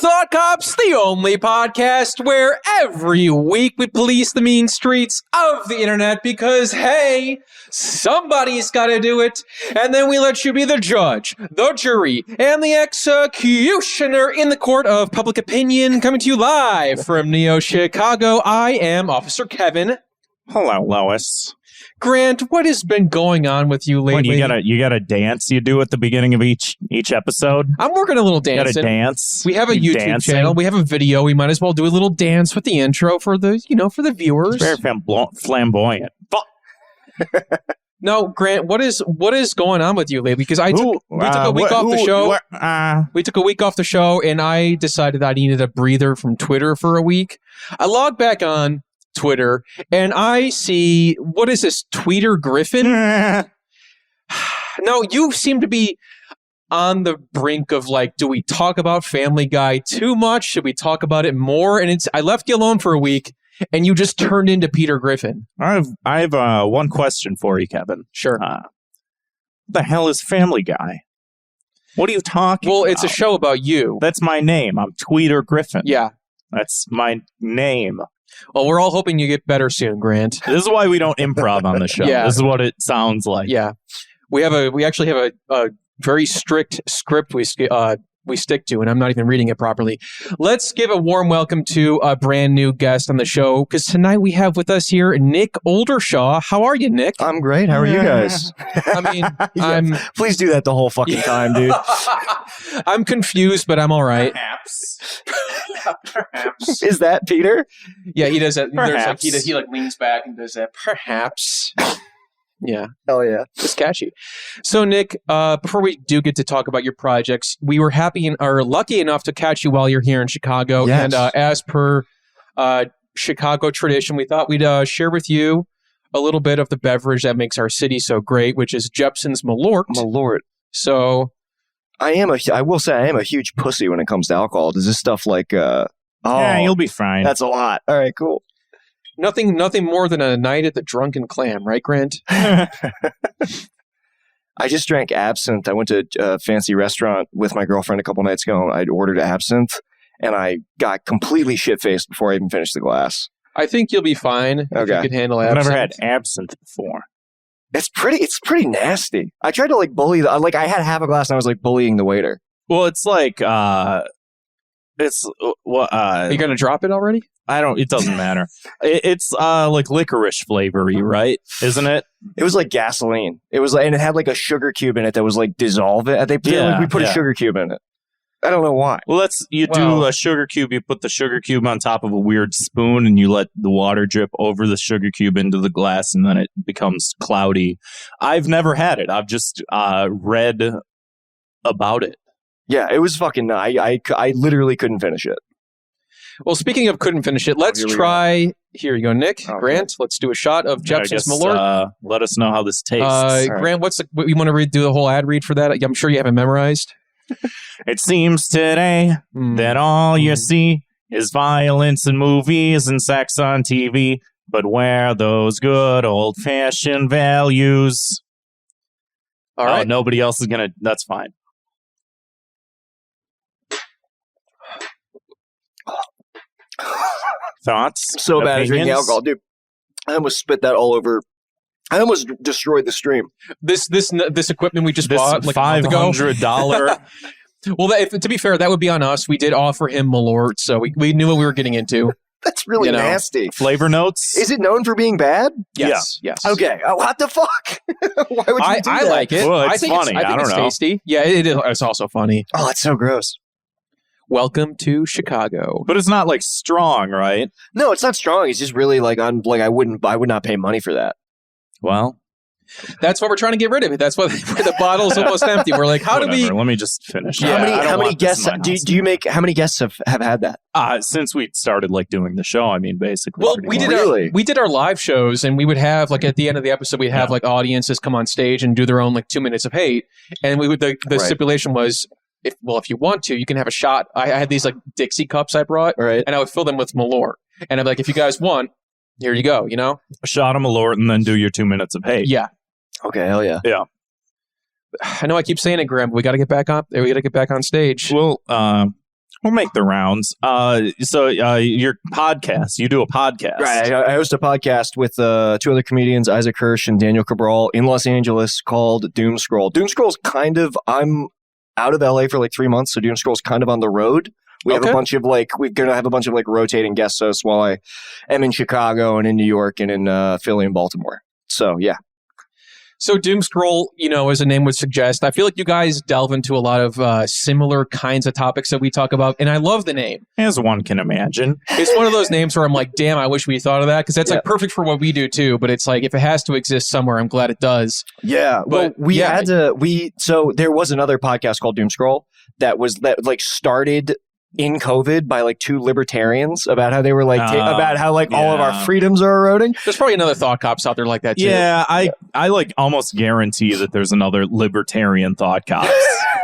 Thought Cops, the only podcast where every week we police the mean streets of the internet because, hey, somebody's got to do it. And then we let you be the judge, the jury, and the executioner in the court of public opinion. Coming to you live from Neo Chicago, I am Officer Kevin. Hello, Lois. Grant, what has been going on with you lately? You got a dance you do at the beginning of each episode? I'm working a little dancing. You got a dance? We have a YouTube channel. We have a video. We might as well do a little dance with the intro for the, for the viewers. It's very flamboyant. No, Grant, what is going on with you lately? Because we took a week off the show. We took a week off the show, and I decided I needed a breather from Twitter for a week. I logged back on Twitter, and I see, what is this, Tweeter Griffin? No, you seem to be on the brink of do we talk about Family Guy too much? Should we talk about it more? And I left you alone for a week, and you just turned into Peter Griffin. I have one question for you, Kevin. Sure. What the hell is Family Guy? What are you talking about? Well, it's a show about you. That's my name. I'm Tweeter Griffin. Yeah. That's my name. Well, we're all hoping you get better soon, Grant. This is why we don't improv on the show. Yeah. This is what it sounds like. Yeah. We actually have a very strict script we stick to, and I'm not even reading it properly. Let's give a warm welcome to a brand new guest on the show, because tonight we have with us here Nik Oldershaw. How are you, Nick? I'm great. How are you guys? I mean, please do that the whole fucking time, dude. I'm confused, but I'm all right. Perhaps. Is that Peter? Yeah, he does that. Perhaps. He leans back and does that. Perhaps. Yeah. Hell yeah. It's catchy. So, Nick, before we do get to talk about your projects, we were lucky enough to catch you while you're here in Chicago. Yes. And as per Chicago tradition, we thought we'd share with you a little bit of the beverage that makes our city so great, which is Jepson's Malort. Malort. So, I will say I am a huge pussy when it comes to alcohol. Does this stuff yeah, you'll be fine. That's a lot. All right, cool. nothing more than a night at the Drunken Clam, right, Grant? I just drank absinthe. I went to a fancy restaurant with my girlfriend a couple nights ago. I'd ordered absinthe, and I got completely shit-faced before I even finished the glass. I think you'll be fine if you can handle absinthe. I've never had absinthe before. It's pretty nasty. I tried to bully I had half a glass and I was bullying the waiter. Well, it's Are you going to drop it already? It doesn't matter. It's licorice flavory, right? Isn't it? It was like gasoline. It was and it had a sugar cube in it that was dissolve it. We put a sugar cube in it. I don't know why. Well, do a sugar cube. You put the sugar cube on top of a weird spoon, and you let the water drip over the sugar cube into the glass, and then it becomes cloudy. I've never had it. I've just read about it. Yeah, it was fucking. I literally couldn't finish it. Well, speaking of couldn't finish it, let's try. Here you go, Nick. Okay. Grant, let's do a shot of Jepson's Malort. Let us know how this tastes. Grant, what you want to do the whole ad read for that? I'm sure you have it memorized. It seems today that all you see is violence in movies and sex on TV, but where those good old-fashioned values? All right. Nobody else is going to... That's fine. Thoughts? So bad at drinking alcohol, dude. I almost spit that all over. I almost destroyed the stream. This equipment we just bought $500. Well, to be fair, that would be on us. We did offer him Malort, so we knew what we were getting into. That's really nasty. Flavor notes? Is it known for being bad? Yes. Yeah. Yes. Okay. What the fuck? Why would you do that? I like it. Well, I think funny. I think it's tasty. Yeah, it is. It's also funny. Oh, that's so gross. Welcome to Chicago. But it's not strong, right? No, it's not strong. It's just really I would not pay money for that. Well, that's what we're trying to get rid of. That's why the bottle's almost empty. We're like, how do we? Let me just finish. Yeah, how many guests do you make? How many guests have had that? Since we started doing the show, I mean, basically. Well, we did our live shows, and we would have at the end of the episode, we'd have audiences come on stage and do their own 2 minutes of hate, and we would the stipulation was, if you want to, you can have a shot. I had these Dixie cups I brought, right, and I would fill them with Malort, and I'm like, if you guys want, here you go, a shot of Malort, and then do your 2 minutes of hate. Yeah. Okay, hell yeah. Yeah. I know I keep saying it, Graham, but we got to get back on. We got to get back on stage. Well, We'll make the rounds. So your podcast, you do a podcast. Right. I host a podcast with 2 other comedians, Isaac Hirsch and Daniel Cabral, in Los Angeles called Doom Scroll. Doom Scroll's kind of, I'm out of LA for like 3 months, so Doom Scroll's kind of on the road. We have a bunch of we're going to have a bunch of rotating guest hosts while I am in Chicago and in New York and in Philly and Baltimore. So, yeah. So Doom Scroll, as a name would suggest, I feel like you guys delve into a lot of similar kinds of topics that we talk about, and I love the name. As one can imagine. It's one of those names where I'm like, damn, I wish we thought of that, because that's like perfect for what we do too, but it's like, if it has to exist somewhere, I'm glad it does. Yeah. But so there was another podcast called Doom Scroll that started in COVID by 2 libertarians about how they were about how all of our freedoms are eroding. There's probably another thought cops out there like that too. Yeah, I almost guarantee that there's another libertarian thought cops.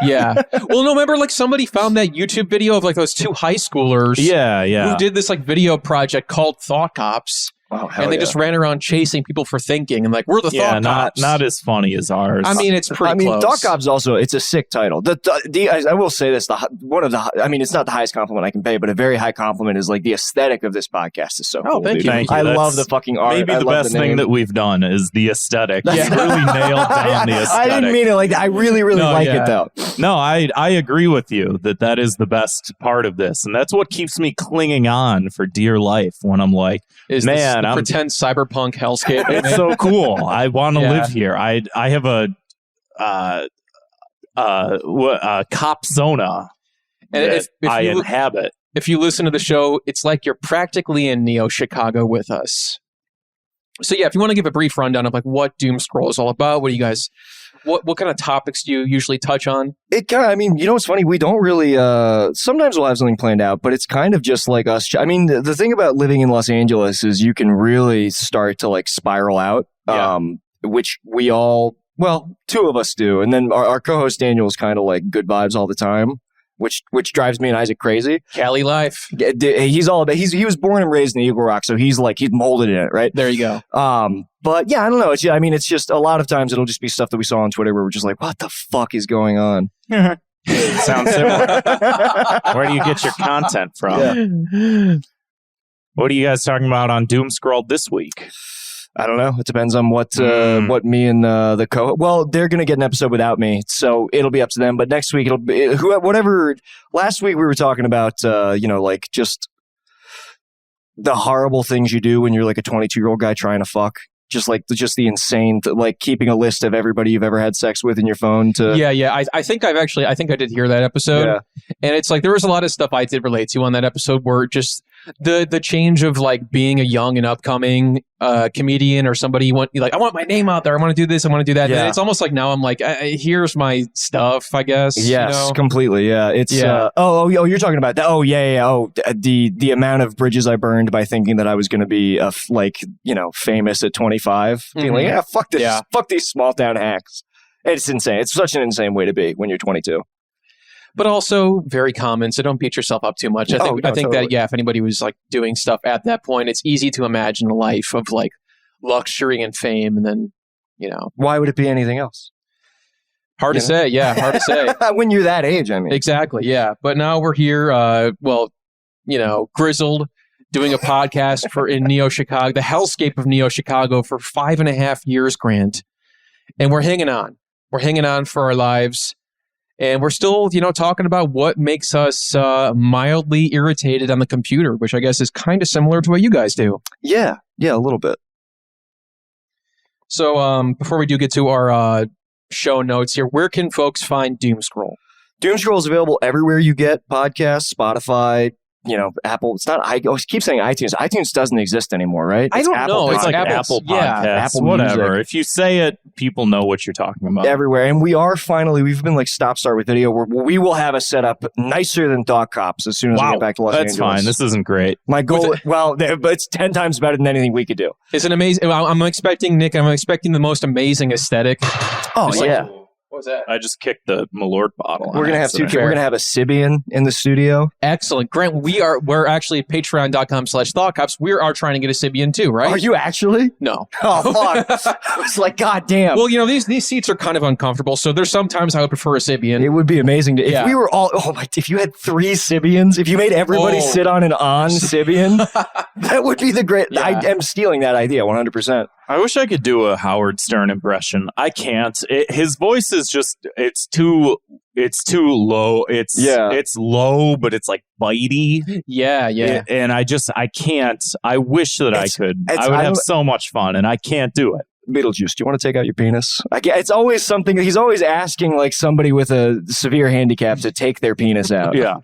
Yeah. Well, no, remember somebody found that YouTube video of those 2 high schoolers who did this video project called Thought Cops. Oh, and they just ran around chasing people for thinking and we're the thought cops. Not as funny as ours. I mean, it's pretty close. Thought cops also, it's a sick title. I will say this, it's not the highest compliment I can pay, but a very high compliment is the aesthetic of this podcast is so cool. Thank you. I love the fucking art. Maybe the best thing that we've done is the aesthetic. Really nailed down the aesthetic. I didn't mean it like that. I really like it though. No, I agree with you that is the best part of this. And that's what keeps me clinging on for dear life when I'm like, man, I'm pretend cyberpunk hellscape. It's so cool. I want to live here. I have a cop zona and if I inhabit. If you listen to the show, it's like you're practically in Neo Chicago with us. So yeah, if you want to give a brief rundown of what Doom Scroll is all about, what do you guys, what kind of topics do you usually touch on? It kind of, what's funny? We don't really, sometimes we'll have something planned out, but it's kind of just like us. I mean, the thing about living in Los Angeles is you can really start to spiral out, which we all, 2 of us do. And then our co-host Daniel is kind of good vibes all the time. Which drives me and Isaac crazy. Cali life. He's all about. He was born and raised in Eagle Rock, so he's molded in it, right? There you go. But yeah, I don't know. It's just a lot of times it'll just be stuff that we saw on Twitter where we're just like, what the fuck is going on? Sounds similar. Where do you get your content from? Yeah. What are you guys talking about on Doom Scroll this week? I don't know. It depends on what me and the they're going to get an episode without me, so it'll be up to them. But next week it'll be whatever. Last week we were talking about just the horrible things you do when you're a 22-year-old guy trying to fuck. Just the insane, keeping a list of everybody you've ever had sex with in your phone. I think I did hear that episode, and it's there was a lot of stuff I did relate to on that episode where just the change of being a young and upcoming comedian or somebody you want, I want my name out there, I want to do this, I want to do that. And it's almost now I'm here's my stuff, I guess. Yes, completely. Yeah, it's you're talking about that. Oh yeah. Oh, the amount of bridges I burned by thinking that I was going to be famous at 25. Being fuck this, fuck these small town hacks. It's insane. It's such an insane way to be when you're 22. But also very common, so don't beat yourself up too much. I think totally. that if anybody was doing stuff at that point, it's easy to imagine a life of luxury and fame, and then why would it be anything else? Hard to say. When you're that age, I mean. Exactly, yeah. But now we're here, grizzled, doing a podcast in Neo Chicago, the hellscape of Neo Chicago for 5.5 years, Grant, and we're hanging on. We're hanging on for our lives. And we're still, talking about what makes us mildly irritated on the computer, which I guess is kind of similar to what you guys do. Yeah, a little bit. So before we do get to our show notes here, where can folks find Doom Scroll? Doom Scroll is available everywhere you get podcasts, Spotify, Apple. It's not. I keep saying iTunes. iTunes doesn't exist anymore, right? I don't know. It's Apple Podcasts. Apple whatever. Music. If you say it, people know what you're talking about. Everywhere. And we are finally, we've been stop-start with video. We will have a setup nicer than Thought Cops as soon as we get back to Los Angeles. That's fine. This isn't great. My goal, but it's 10 times better than anything we could do. It's an amazing, I'm expecting, Nick, the most amazing aesthetic. Oh, yeah. What was that? I just kicked the Malort bottle. We're gonna have two. We're gonna have a Sibian in the studio. Excellent, Grant. We're actually at patreon.com/thoughtcops. We are trying to get a Sibian too, right? Are you actually? No. Oh fuck! I was like, God damn. Well, these seats are kind of uncomfortable, so there's sometimes I would prefer a Sibian. It would be amazing if we were all. Oh my! If you had 3 Sibians, if you made everybody sit on an Sibian, that would be the great. Yeah. I am stealing that idea 100%. I wish I could do a Howard Stern impression. I can't. His voice is just, it's too low. It's low, but it's like bitey. Yeah. And I can't. I wish that I could. I would have so much fun, and I can't do it. Beetlejuice, do you want to take out your penis? It's always something. He's always asking like somebody with a severe handicap to take their penis out. Yeah.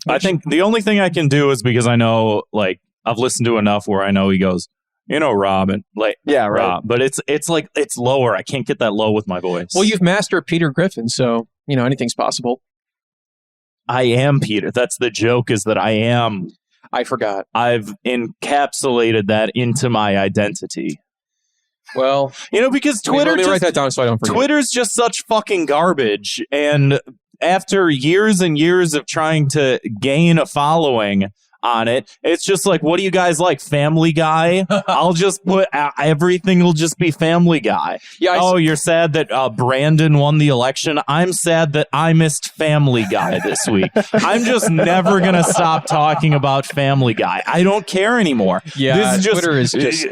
I think the only thing I can do is because I know, like, I've listened to enough where I know he goes, Robin, like, yeah, right. Rob. But it's like, it's lower. I can't get that low with my voice. Well, you've mastered Peter Griffin, so, anything's possible. I am Peter. That's the joke, is that I am. I forgot. I've encapsulated that into my identity. Well, because Twitter. Let me write that down so I don't forget. Twitter's just such fucking garbage. And after years and years of trying to gain a following on it, it's just like, what do you guys like? Family Guy? I'll just put everything will just be Family Guy. Yeah. You're sad that Brandon won the election. I'm sad that I missed Family Guy this week. I'm just never gonna stop talking about Family Guy. I don't care anymore. Yeah, this is just, Twitter is just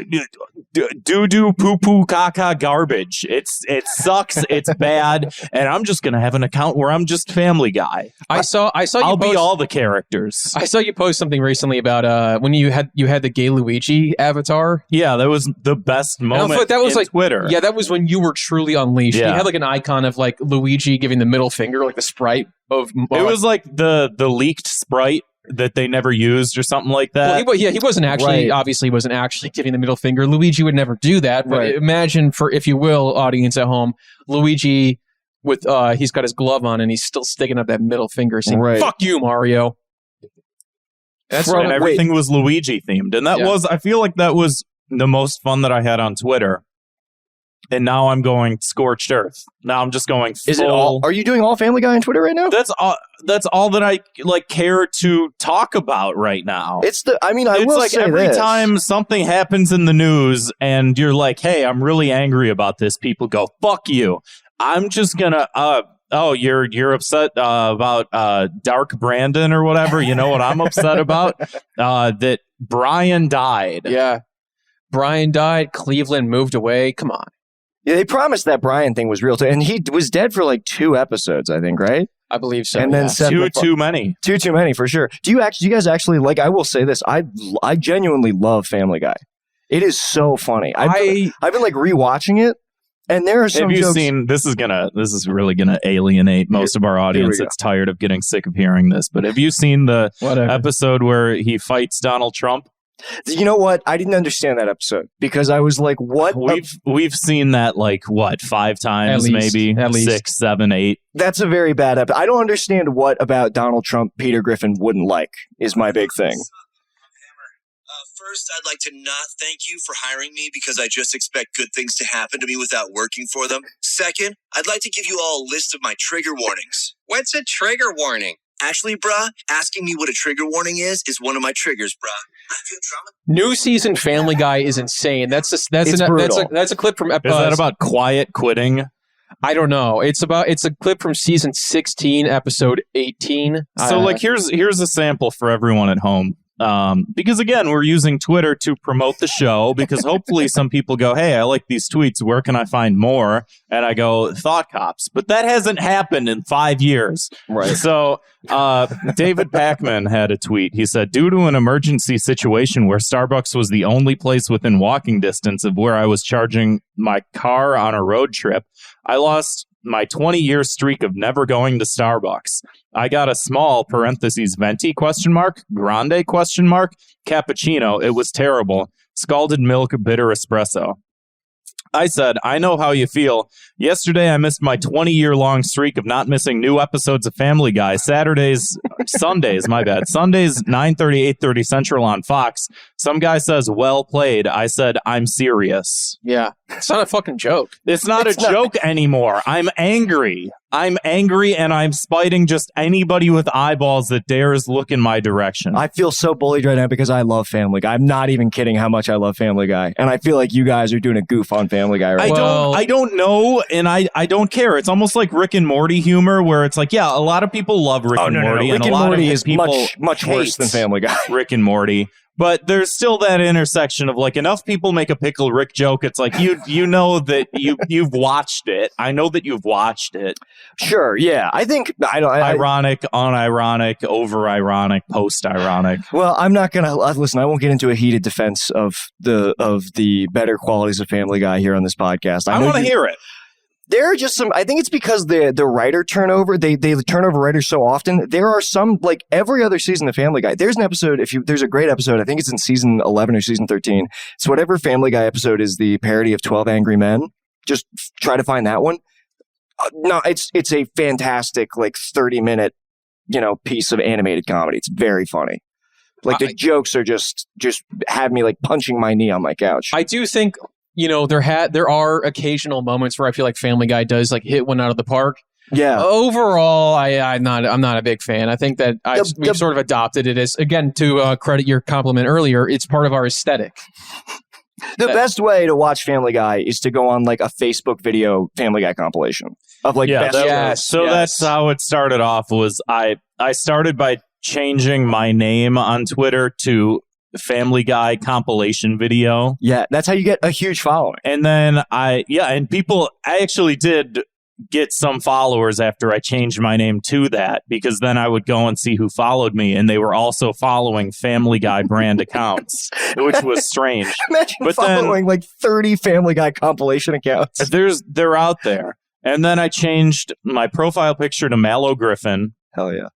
doo-doo, poo-poo, caca garbage. It sucks. It's bad. And I'm just gonna have an account where I'm just Family Guy. I saw I'll be all the characters. I saw you post something recently about when you had the gay Luigi avatar. Yeah, that was the best moment. That was like Twitter. Yeah, that was when you were truly unleashed. Yeah. You had like an icon of like Luigi giving the middle finger, like the sprite of. It was like the leaked sprite that they never used or something like that. Well, he wasn't actually, obviously wasn't actually giving the middle finger. Luigi would never do that. But imagine, for, if you will, audience at home, Luigi with he's got his glove on and he's still sticking up that middle finger saying, "Fuck you, Mario." That's right. And everything was Luigi themed. And that was, I feel like that was the most fun that I had on Twitter. And now I'm going scorched earth. Now I'm just going full. Is it all? Are you doing all Family Guy on Twitter right now? That's all that I care to talk about right now. I will like say every this. time something happens in the news and you're like, hey, I'm really angry about this, people go, fuck you. I'm just gonna you're upset about Dark Brandon or whatever. You know what I'm upset about? That Brian died. Yeah. Brian died. Cleveland moved away. Come on. Yeah, they promised that Brian thing was real too, and he was dead for like 2 episodes, I think, right? I believe so. And then too many. Too many for sure. Do you guys actually like? I will say this: I genuinely love Family Guy. It is so funny. I've been like rewatching it, and there are some. Have you jokes. seen? This is really gonna alienate most of our audience. That's tired of getting sick of hearing this. But have you seen the episode where he fights Donald Trump? You know what? I didn't understand that episode because I was like, "What?" We've seen that 5 times, maybe at least 6, 7, 8. That's a very bad episode. I don't understand what about Donald Trump Peter Griffin wouldn't like. Is my big thing. First, I'd like to not thank you for hiring me because I just expect good things to happen to me without working for them. Second, I'd like to give you all a list of my trigger warnings. What's a trigger warning? Actually, brah, asking me what a trigger warning is one of my triggers, brah. I feel trauma. New season Family Guy is insane. That's a clip from. Is that about quiet quitting? I don't know. It's a clip from season 16, episode 18. So here's a sample for everyone at home. Because again, we're using Twitter to promote the show because hopefully some people go, hey, I like these tweets. Where can I find more? And I go, Thought Cops. But that hasn't happened in 5 years. Right. So David Pacman had a tweet. He said, due to an emergency situation where Starbucks was the only place within walking distance of where I was charging my car on a road trip, I lost my 20-year streak of never going to Starbucks. I got a small (venti?) grande ? Cappuccino. It was terrible. Scalded milk, bitter espresso. I said, I know how you feel. Yesterday, I missed my 20-year-long streak of not missing new episodes of Family Guy. Saturdays Sundays, my bad. Sundays, 9:30, 8:30 Central on Fox. Some guy says, well played. I said, I'm serious. Yeah. It's not a fucking joke. It's not a joke anymore. I'm angry. I'm angry, and I'm spiting just anybody with eyeballs that dares look in my direction. I feel so bullied right now because I love Family Guy. I'm not even kidding how much I love Family Guy. And I feel like you guys are doing a goof on Family Guy right now. I don't know, and I don't care. It's almost like Rick and Morty humor, where it's like, yeah, a lot of people love Rick and Morty. Rick and and a lot Morty of is people much worse than Family Guy. Rick and Morty. But there's still that intersection of like enough people make a Pickle Rick joke. It's like you know that you've watched it. I know that you've watched it. Sure, yeah. I think ironic, unironic, over ironic, post ironic. Well, I'm not gonna listen. I won't get into a heated defense of the better qualities of Family Guy here on this podcast. I want to hear it. There are just some. I think it's because the writer turnover. They turn over writers so often. There are some, like every other season of Family Guy. There's an episode. There's a great episode. I think it's in season 11 or season 13. It's whatever Family Guy episode is the parody of 12 Angry Men. Just try to find that one. No, it's a fantastic 30-minute piece of animated comedy. It's very funny. The jokes are just have me punching my knee on my couch. I do think. There are occasional moments where I feel like Family Guy does hit one out of the park. Yeah. Overall, I'm not a big fan. I think that we've sort of adopted it as, again, to credit your compliment earlier, it's part of our aesthetic. The best way to watch Family Guy is to go on a Facebook video Family Guy compilation of best. That's how it started off. Was I started by changing my name on Twitter to Family Guy compilation video. Yeah, that's how you get a huge following. And then I actually did get some followers after I changed my name to that, because then I would go and see who followed me, and they were also following Family Guy brand accounts, which was strange. Imagine following 30 Family Guy compilation accounts. They're out there. And then I changed my profile picture to Mallow Griffin. Hell yeah.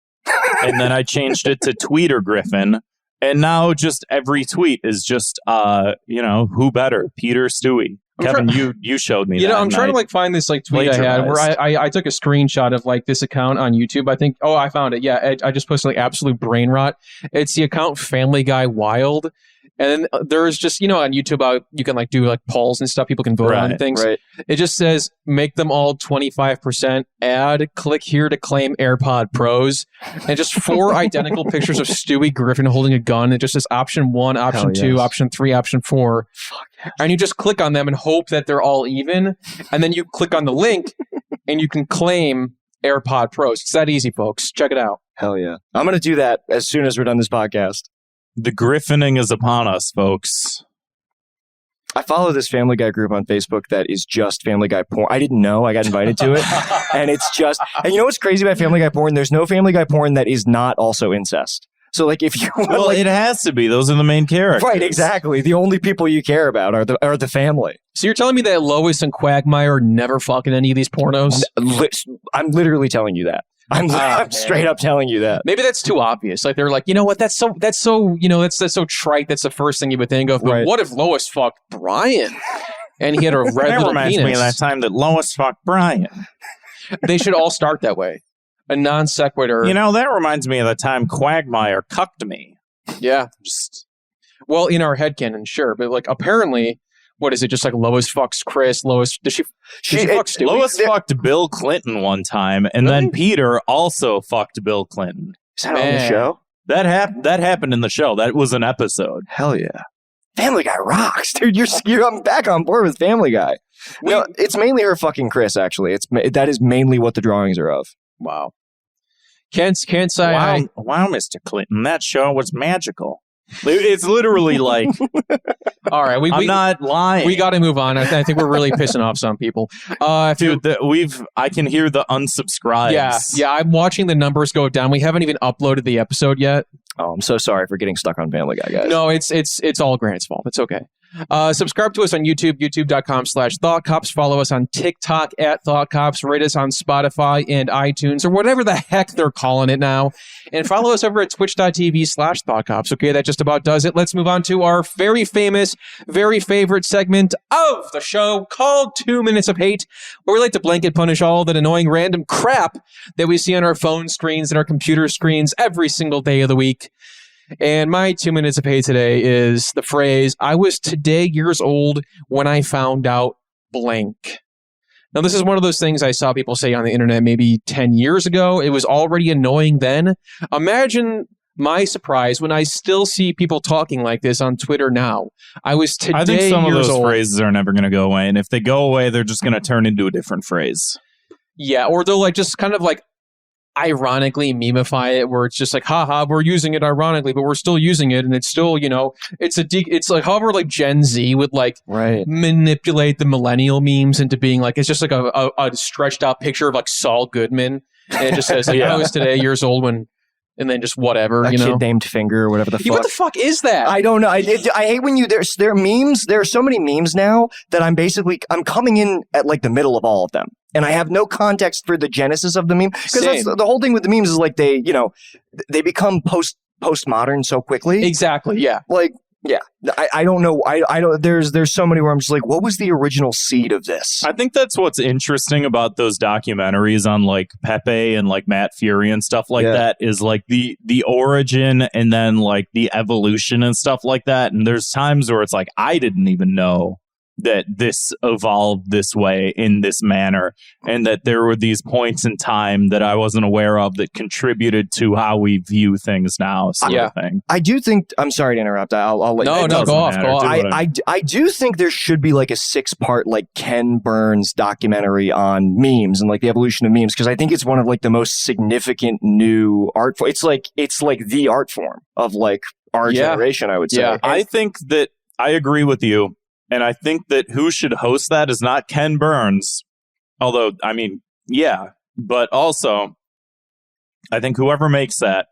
And then I changed it to Tweeter Griffin. And now just every tweet is just, who better? Peter Stewie. Kevin, you showed me that. I'm trying to find this tweet I had where I took a screenshot of this account on YouTube. I think, I found it. Yeah, I just posted absolute brain rot. It's the account Family Guy Wild. And then there's just, on YouTube, you can do polls and stuff. People can vote on things. Right. It just says, make them all 25%. Add, click here to claim AirPod Pros. And just 4 identical pictures of Stewie Griffin holding a gun. It just says option 1, option 2, option 3, option 4. And you just click on them and hope that they're all even. And then you click on the link and you can claim AirPod Pros. It's that easy, folks. Check it out. Hell yeah. I'm going to do that as soon as we're done this podcast. The griffining is upon us, folks. I follow this Family Guy group on Facebook that is just Family Guy porn. I didn't know. I got invited to it. And it's just... And you know what's crazy about Family Guy porn? There's no Family Guy porn that is not also incest. So if you... Well, it has to be. Those are the main characters. Right, exactly. The only people you care about are the family. So you're telling me that Lois and Quagmire never fucking any of these pornos? I'm literally telling you that. I'm straight up telling you that. Maybe that's too obvious. They're you know what? That's so that's so trite. That's the first thing you would think of. But what if Lois fucked Brian and he had a red that little reminds penis? Me of that time that Lois fucked Brian. They should all start that way. A non sequitur. That reminds me of the time Quagmire cucked me. Yeah. Well, in our headcanon, sure, but apparently. What is it? Just Lois fucks Chris. Lois, does she fuck Stewie? Lois fucked Bill Clinton one time, and then Peter also fucked Bill Clinton. Is that on the show? That happened in the show. That was an episode. Hell yeah. Family Guy rocks, dude. I'm back on board with Family Guy. No, it's mainly her fucking Chris, actually. That is mainly what the drawings are of. Wow. Can't say wow, Mr. Clinton, that show was magical. It's literally all right, I'm not lying. We got to move on. I think we're really pissing off some people. Dude, I can hear the unsubscribes. Yeah. I'm watching the numbers go down. We haven't even uploaded the episode yet. Oh, I'm so sorry for getting stuck on Family Guy, guys. No, it's all Grant's fault. It's okay. Subscribe to us on YouTube, youtube.com/ThoughtCops. Follow us on TikTok @ThoughtCops. Rate us on Spotify and iTunes, or whatever the heck they're calling it now. And follow us over at twitch.tv/ThoughtCops. Okay, that just about does it. Let's move on to our very famous, very favorite segment of the show called 2 Minutes of Hate, where we like to blanket punish all that annoying random crap that we see on our phone screens and our computer screens every single day of the week. And my 2 minutes of hate today is the phrase, I was today years old when I found out blank. Now, this is one of those things I saw people say on the internet maybe 10 years ago. It was already annoying then. Imagine my surprise when I still see people talking like this on Twitter now. I was today years old. I think some of those phrases are never going to go away. And if they go away, they're just going to turn into a different phrase. Yeah, or they'll just kind of ironically memify it, where it's just haha, we're using it ironically, but we're still using it, and it's still, it's however Gen Z would manipulate the millennial memes into being it's just a stretched out picture of Saul Goodman, and it just says I was today years old when, and then just whatever, a kid named Finger or whatever the fuck. What the fuck is that? I don't know. I hate when there are memes. There are so many memes now that I'm coming in at the middle of all of them. And I have no context for the genesis of the meme, because that's the whole thing with the memes is they become postmodern so quickly. Exactly. Yeah. I don't know. I don't. There's so many where I'm just what was the original seed of this? I think that's what's interesting about those documentaries on Pepe and Matt Fury and stuff that is the origin and then the evolution and stuff like that. And there's times where it's I didn't even know that this evolved this way in this manner, and that there were these points in time that I wasn't aware of that contributed to how we view things now. Sort of thing. I do think. I'm sorry to interrupt. I'll let you. No, go off. I do think there should be a 6-part Ken Burns documentary on memes and the evolution of memes, because I think it's one of the most significant new art form. It's the art form of our generation, I would say. Yeah, I think that I agree with you. And I think that who should host that is not Ken Burns. Although, but also, I think whoever makes that,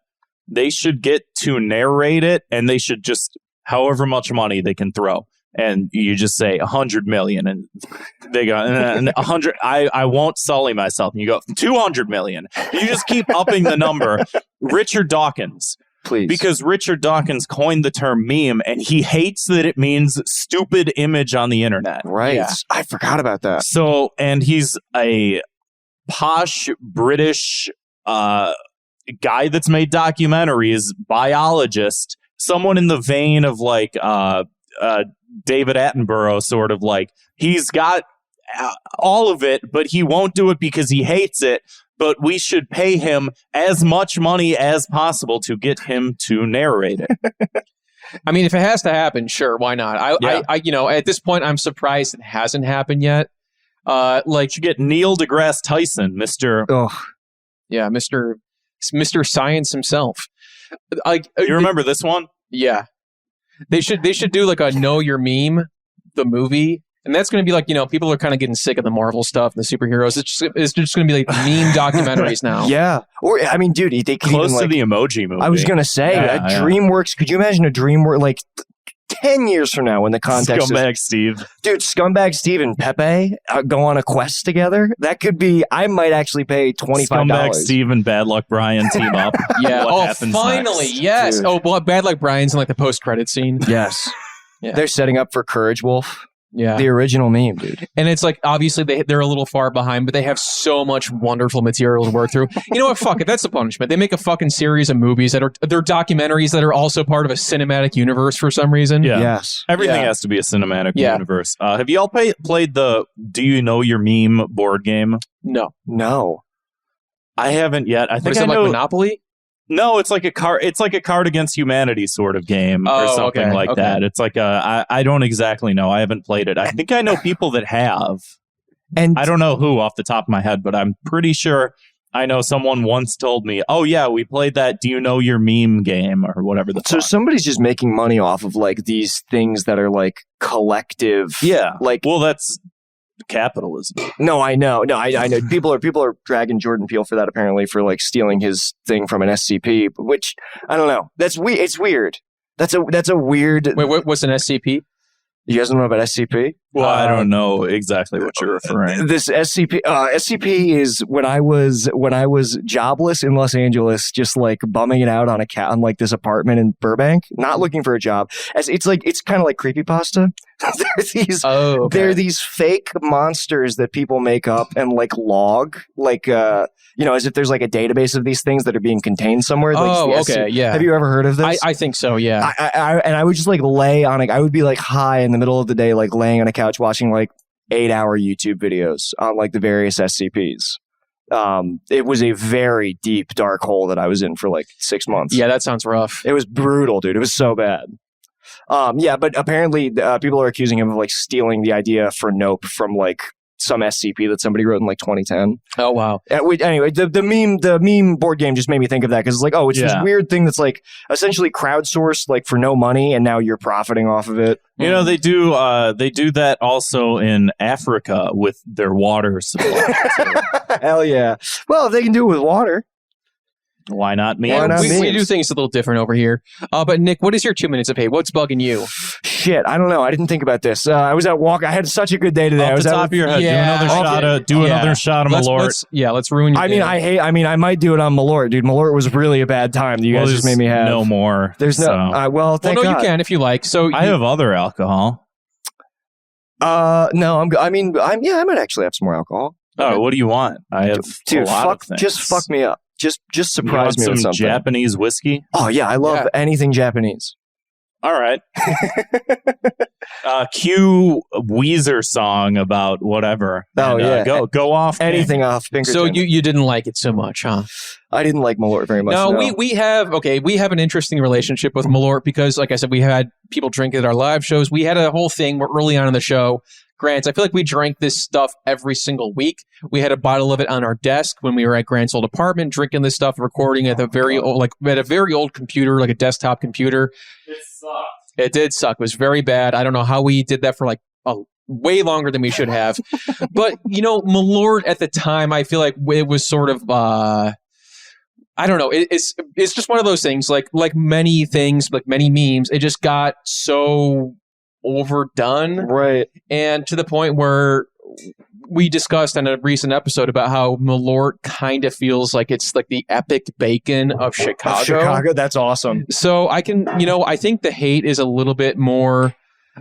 they should get to narrate it, and they should just, however much money they can throw. And you just say 100 million, and they go, 100, I won't sully myself. And you go, 200 million. You just keep upping the number. Richard Dawkins. Please. Because Richard Dawkins coined the term meme, and he hates that it means stupid image on the internet. Right. Yeah. I forgot about that. So, and he's a posh British guy that's made documentaries, biologist, someone in the vein of David Attenborough, sort of he's got all of it, but he won't do it because he hates it. But we should pay him as much money as possible to get him to narrate it. I mean, if it has to happen, sure, why not? I at this point, I'm surprised it hasn't happened yet. You get Neil deGrasse Tyson, Mr. Yeah, Mr. Science himself. You remember this one? Yeah, they should do a Know Your Meme, the movie. And that's going to be people are kind of getting sick of the Marvel stuff and the superheroes. It's just going to be meme documentaries now. Yeah. Or, dude, they could close to the Emoji Movie. I was going to say, DreamWorks, could you imagine a DreamWorks, 10 years from now when the context Scumbag Steve. Dude, Scumbag Steve and Pepe go on a quest together. That could be, I might actually pay $25. Scumbag Steve and Bad Luck Brian team up. Yeah. Finally. Next? Yes. Dude. Oh, Bad Luck Brian's in the post-credit scene. Yes. Yeah. They're setting up for Courage Wolf. Yeah. The original meme, dude. And it's obviously they're a little far behind, but they have so much wonderful material to work through. You know what? Fuck it. That's the punishment. They make a fucking series of movies they're documentaries that are also part of a cinematic universe for some reason. Yeah. Yes. Everything has to be a cinematic universe. Have you all played the Do You Know Your Meme board game? No. I haven't yet. I think I know Monopoly? No, it's like a card. It's like a Card Against Humanity sort of game or something like that. It's I don't exactly know. I haven't played it. I think I know people that have, and I don't know who off the top of my head, but I'm pretty sure I know someone once told me, "Oh yeah, we played that. Do you know your meme game or whatever?" So somebody's just making money off of these things that are collective. Yeah, well, that's capitalism. No, I know. No, I know. People are dragging Jordan Peele for that, apparently, for stealing his thing from an SCP, which I don't know. It's weird. That's a weird. Wait, what's an SCP? You guys don't know about SCP? Well, I don't know exactly what you're referring. This SCP is when I was jobless in Los Angeles, just like bumming it out on like this apartment in Burbank, not looking for a job. It's kind of like creepypasta. There are these fake monsters that people make up and like log, like as if there's like a database of these things that are being contained somewhere. Like, yeah. Have you ever heard of this? I think so. Yeah. I would just like lay on I would be like high in the middle of the day, like laying on a couch watching like 8-hour YouTube videos on like the various SCPs. It was a very deep dark hole that I was in for like 6 months. Yeah, that sounds rough. It was brutal, dude. It was so bad. But apparently people are accusing him of like stealing the idea for Nope from like some SCP that somebody wrote in like 2010. Oh wow. Anyway, the meme board game just made me think of that because it's like, it's this weird thing that's like essentially crowdsourced like for no money, and now you're profiting off of it. You know, they do that also in Africa with their water supply. Hell yeah. Well, if they can do it with water, why not me? We do things a little different over here. But Nick, what is your 2 minutes of hate? What's bugging you? Shit, I don't know. I didn't think about this. I was at walk. I had such a good day today. Off the top of your head, do another shot of Malort. Let's ruin your day. I might do it on Malort, dude. Malort was really a bad time. You guys just made me have. No more. There's no. Thank God. You can if you like. So I have other alcohol. No, I might actually have some more alcohol. Oh, what do you want? I have a lot of things. Just fuck me up. Just surprise me with something. Japanese whiskey? Oh, yeah. I love anything Japanese. All right. Cue Weezer song about whatever. Oh, and, yeah. Go off. Anything off Pinkerton. So you didn't like it so much, huh? I didn't like Malort very much. No, we have an interesting relationship with Malort because, like I said, we had people drink at our live shows. We had a whole thing early on in the show. Grant, I feel like we drank this stuff every single week. We had a bottle of it on our desk when we were at Grant's old apartment, drinking this stuff, recording at a very old computer, like a desktop computer. It sucked. It did suck. It was very bad. I don't know how we did that for like way longer than we should have. But Malort at the time, I feel like it was sort of I don't know. It's just one of those things. Like many things, like many memes, it just got so overdone, right? And to the point where we discussed on a recent episode about how Malort kind of feels like it's like the epic bacon of Chicago. That's awesome. So I think the hate is a little bit more.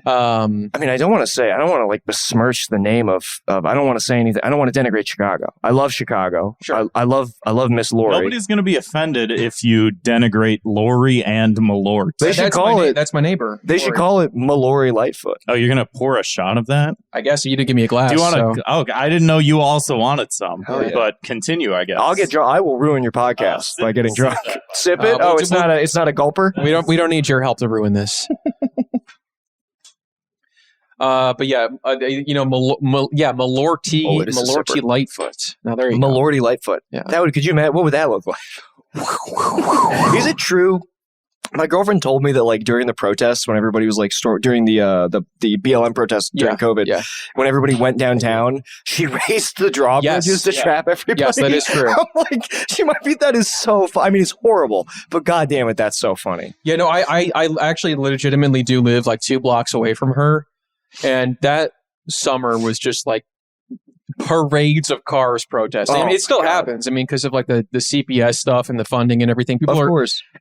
I don't want to like besmirch the name of I don't want to say anything. I don't want to denigrate Chicago. I love Chicago. Sure. I love Miss Lori. Nobody's going to be offended if you denigrate Lori and Malort. That's my neighbor. They should call it Malorti Lightfoot. Oh, you're going to pour a shot of that? I guess you did give me a glass. Do you want to? Oh, I didn't know you also wanted some. Yeah. But continue, I guess. I'll get drunk. I will ruin your podcast by getting drunk. Sip it. It's not a gulper. We don't need your help to ruin this. But yeah, Malorti Lightfoot. Now there you go. Malorti Lightfoot. Yeah. Could you imagine? What would that look like? Is it true? My girlfriend told me that like during the protests, when everybody was like during the BLM protests during COVID, when everybody went downtown, she raised the drawbridges to trap everybody. Yes, that is true. I'm like, that is so funny. I mean, it's horrible, but God damn it, that's so funny. Yeah, no, I actually legitimately do live like 2 blocks away from her. And that summer was just like parades of cars protesting. I mean, it still happens. I mean, because of like the CPS stuff and the funding and everything. People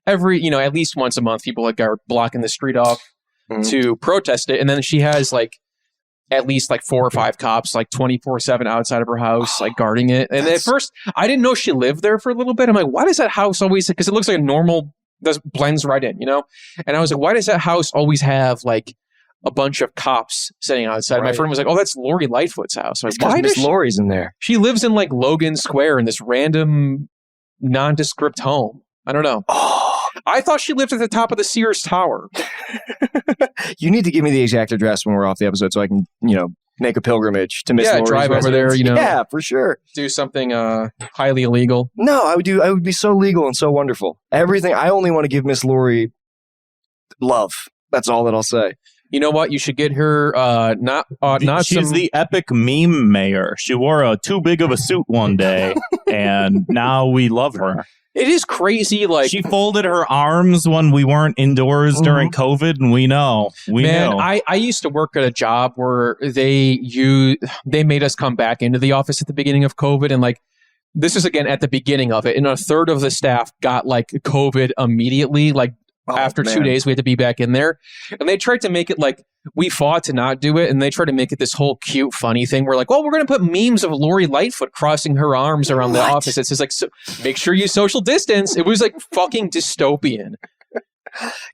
at least once a month, people like are blocking the street off to protest it. And then she has like at least like 4 or 5 cops like 24/7 outside of her house, like guarding it. And at first, I didn't know she lived there for a little bit. I'm like, why does that house always? Because it looks like a normal, blends right in, And I was like, why does that house always have like a bunch of cops sitting outside? Right. My friend was like, "Oh, that's Lori Lightfoot's house." Like, why does Lori's in there? She lives in like Logan Square in this random, nondescript home. I don't know. Oh. I thought she lived at the top of the Sears Tower. You need to give me the exact address when we're off the episode so I can, make a pilgrimage to Miss Lori's drive residence. over there. Yeah, for sure. Do something highly illegal. No, I would be so legal and so wonderful. Everything. I only want to give Miss Lori love. That's all that I'll say. You know what? You should get her She's the epic meme mayor. She wore too big of a suit one day, and now we love her. It is crazy. Like she folded her arms when we weren't indoors during COVID, and we know. I used to work at a job where they made us come back into the office at the beginning of COVID, and like this is again at the beginning of it, and a third of the staff got like COVID immediately. Like after 2 days, we had to be back in there, and they tried to make it like we fought to not do it, and they tried to make it this whole cute, funny thing. We're like, well, we're going to put memes of Lori Lightfoot crossing her arms around the office. It's just like, so, make sure you social distance. It was like fucking dystopian.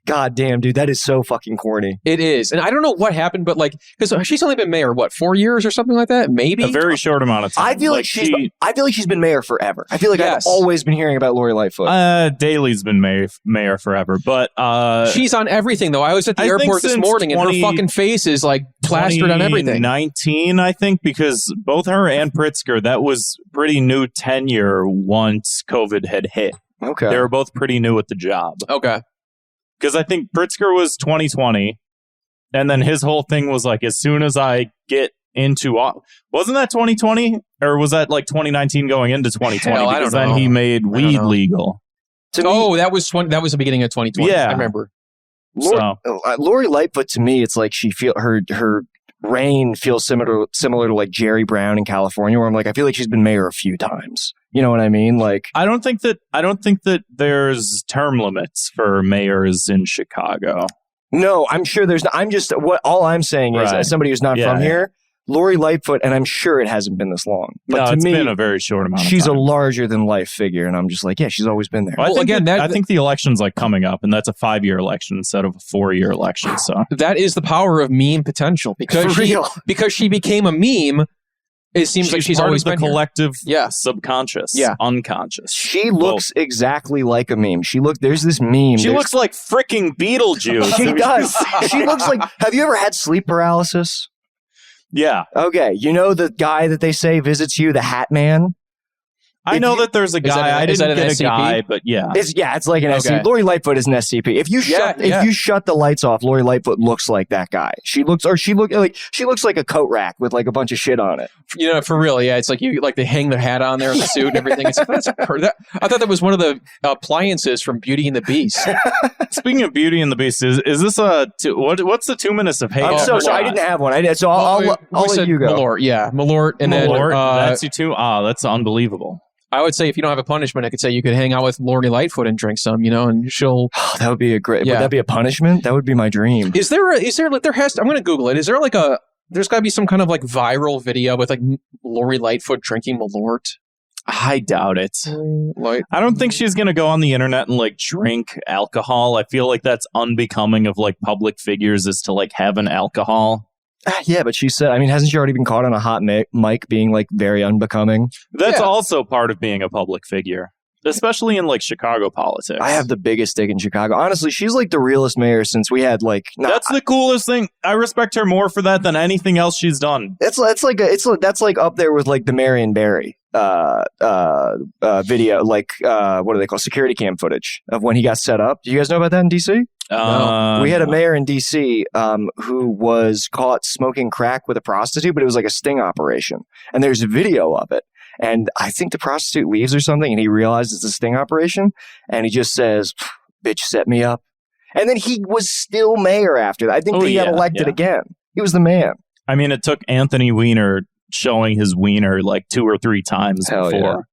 God damn, dude, that is so fucking corny. It is. And I don't know what happened, but like, because she's only been mayor, 4 years or something like that? Maybe? A very short amount of time. I feel like she's been mayor forever. I feel like I've always been hearing about Lori Lightfoot. Daley's been mayor forever, but she's on everything though. I was at the airport this morning and her fucking face is like plastered on everything. 2019, I think, because both her and Pritzker, that was pretty new tenure once COVID had hit. Okay. They were both pretty new at the job. Okay. Because I think Pritzker was 2020, and then his whole thing was like, as soon as I get into... Wasn't that 2020? Or was that like 2019 going into 2020? Hell, because then he made weed legal. That was the beginning of 2020. Yeah. I remember. Lori Lightfoot, to me, it's like her reign feels similar to like Jerry Brown in California, where I'm like, I feel like she's been mayor a few times. You know what I mean? Like, I don't think that there's term limits for mayors in Chicago. No, I'm sure there's not. All I'm saying is, as somebody who's not from here, Lori Lightfoot, and I'm sure it hasn't been this long. But it's been a very short amount of time. She's a larger than life figure, and I'm just like, yeah, she's always been there. Well, I think the election's like coming up, and that's a 5-year election instead of a 4-year election. So that is the power of meme potential because she became a meme. It seems like she's always been collective, subconscious, unconscious. She looks exactly like a meme. There's this meme. She looks like freaking Beetlejuice. She does. She looks like. Have you ever had sleep paralysis? Yeah. Okay. You know the guy that they say visits you, the Hat Man? I know that there's a guy. I didn't get a guy, but yeah. It's like an SCP. Lori Lightfoot is an SCP. If you shut the lights off, Lori Lightfoot looks like that guy. She looks like a coat rack with like a bunch of shit on it. You know, for real, yeah. It's like they hang their hat on there, the suit and everything. I thought that was one of the appliances from Beauty and the Beast. Speaking of Beauty and the Beast, is this what's the 2 minutes of hate? I'm so sorry, I didn't have one. I'll let you go. Malort, yeah, Malort, and Malort, then that's you too. That's unbelievable. I would say if you don't have a punishment, I could say you could hang out with Lori Lightfoot and drink some, and she'll... that would be a great... Yeah. Would that be a punishment? That would be my dream. I'm going to Google it. Is there there's got to be some kind of like viral video with like Lori Lightfoot drinking Malort? I doubt it. I don't think she's going to go on the internet and like drink alcohol. I feel like that's unbecoming of like public figures is to like have an alcohol. Yeah, but she said, hasn't she already been caught on a hot mic being like very unbecoming? That's also part of being a public figure, especially in like Chicago politics. I have the biggest dick in Chicago. Honestly, she's like the realest mayor since we had like... That's the coolest thing. I respect her more for that than anything else she's done. That's like up there with like the Marion Barry video, like what do they call security cam footage of when he got set up. Do you guys know about that in DC? No. We had a mayor in DC who was caught smoking crack with a prostitute, but it was like a sting operation. And there's a video of it. And I think the prostitute leaves or something, and he realizes it's a sting operation, and he just says, "Bitch, set me up." And then he was still mayor after that. I think he got elected again. He was the man. I mean, it took Anthony Weiner showing his wiener like 2 or 3 times before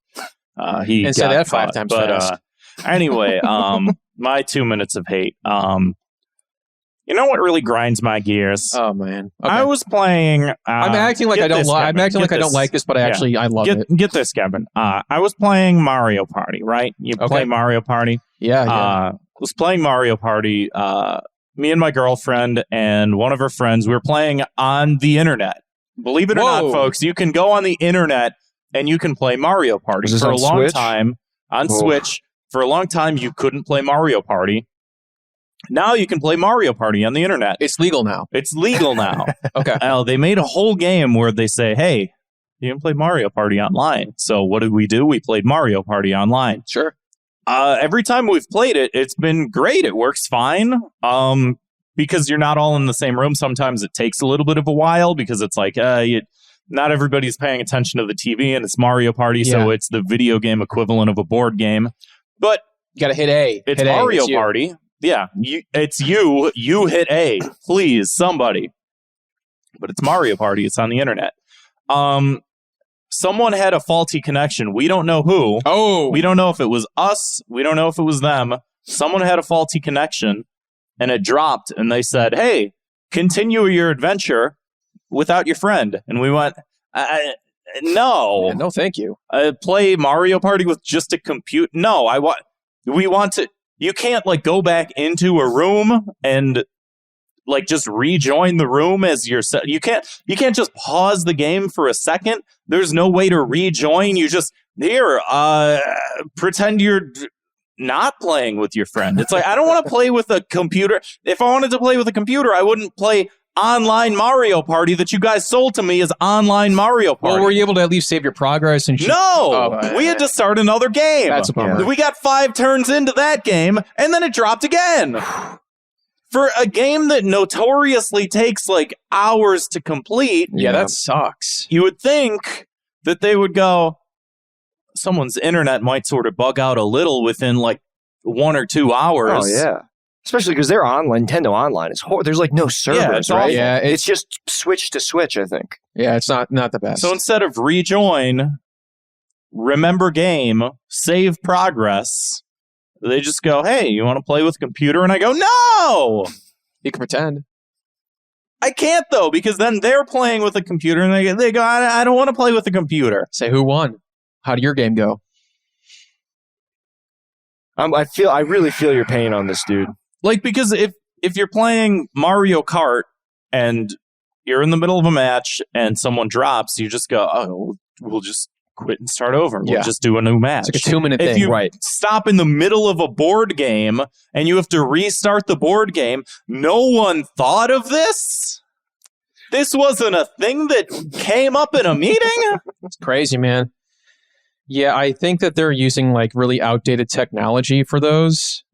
he and said that 5 times fast. Anyway, my 2 minutes of hate. You know what really grinds my gears? Oh man, okay. I was playing. I'm acting like I don't like. I'm acting like I don't like this, but I love it. Get this, Kevin. I was playing Mario Party. Right? You play Mario Party. Yeah. Was playing Mario Party. Me and my girlfriend and one of her friends. We were playing on the internet. Believe it or not, folks, you can go on the internet and you can play Mario Party for a long time on Switch. For a long time, you couldn't play Mario Party. Now you can play Mario Party on the internet. It's legal now. Okay. Now, they made a whole game where they say, hey, you can play Mario Party online. So what did we do? We played Mario Party online. Sure. Every time we've played it, it's been great. It works fine. Because you're not all in the same room. Sometimes it takes a little bit of a while because it's like, not everybody's paying attention to the TV and it's Mario Party. So it's the video game equivalent of a board game. But You got to hit A. it's Hit A. Mario It's you. Party. Yeah, it's you. You hit A, please, somebody. But it's Mario Party. It's on the internet. Someone had a faulty connection. We don't know who. Oh. We don't know if it was us. We don't know if it was them. Someone had a faulty connection, and it dropped, and they said, hey, continue your adventure without your friend. And we went, no. Yeah, no, thank you. Play Mario Party with just a compute. No, we want to. You can't like go back into a room and like just rejoin the room as yourself. You can't just pause the game for a second. There's no way to rejoin. You just pretend you're not playing with your friend. It's like, I don't want to play with a computer. If I wanted to play with a computer, I wouldn't play online Mario Party that you guys sold to me as online Mario Party. Or were you able to at least save your progress? And No! We had to start another game. That's a bummer. We got 5 turns into that game, and then it dropped again. For a game that notoriously takes like hours to complete, Yeah, that sucks. you would think that they would go, someone's internet might sort of bug out a little within like 1 or 2 hours. Oh, yeah. Especially because they're online. Nintendo Online is there's like no servers, it's right? awful. Yeah, It's just switch to switch, I think. Yeah, it's not the best. So instead of rejoin, remember game, save progress, they just go, hey, you want to play with a computer? And I go, no! you can pretend. I can't, though, because then they're playing with a computer, and they go, I don't want to play with a computer. Say who won. How did your game go? I really feel your pain on this, dude. Like, because if you're playing Mario Kart and you're in the middle of a match and someone drops, you just go, oh, we'll just quit and start over. We'll Yeah. just do a new match. It's like a 2-minute If thing. you right. stop in the middle of a board game and you have to restart the board game, no one thought of this? This wasn't a thing that came up in a meeting? It's crazy, man. Yeah, I think that they're using like really outdated technology for those.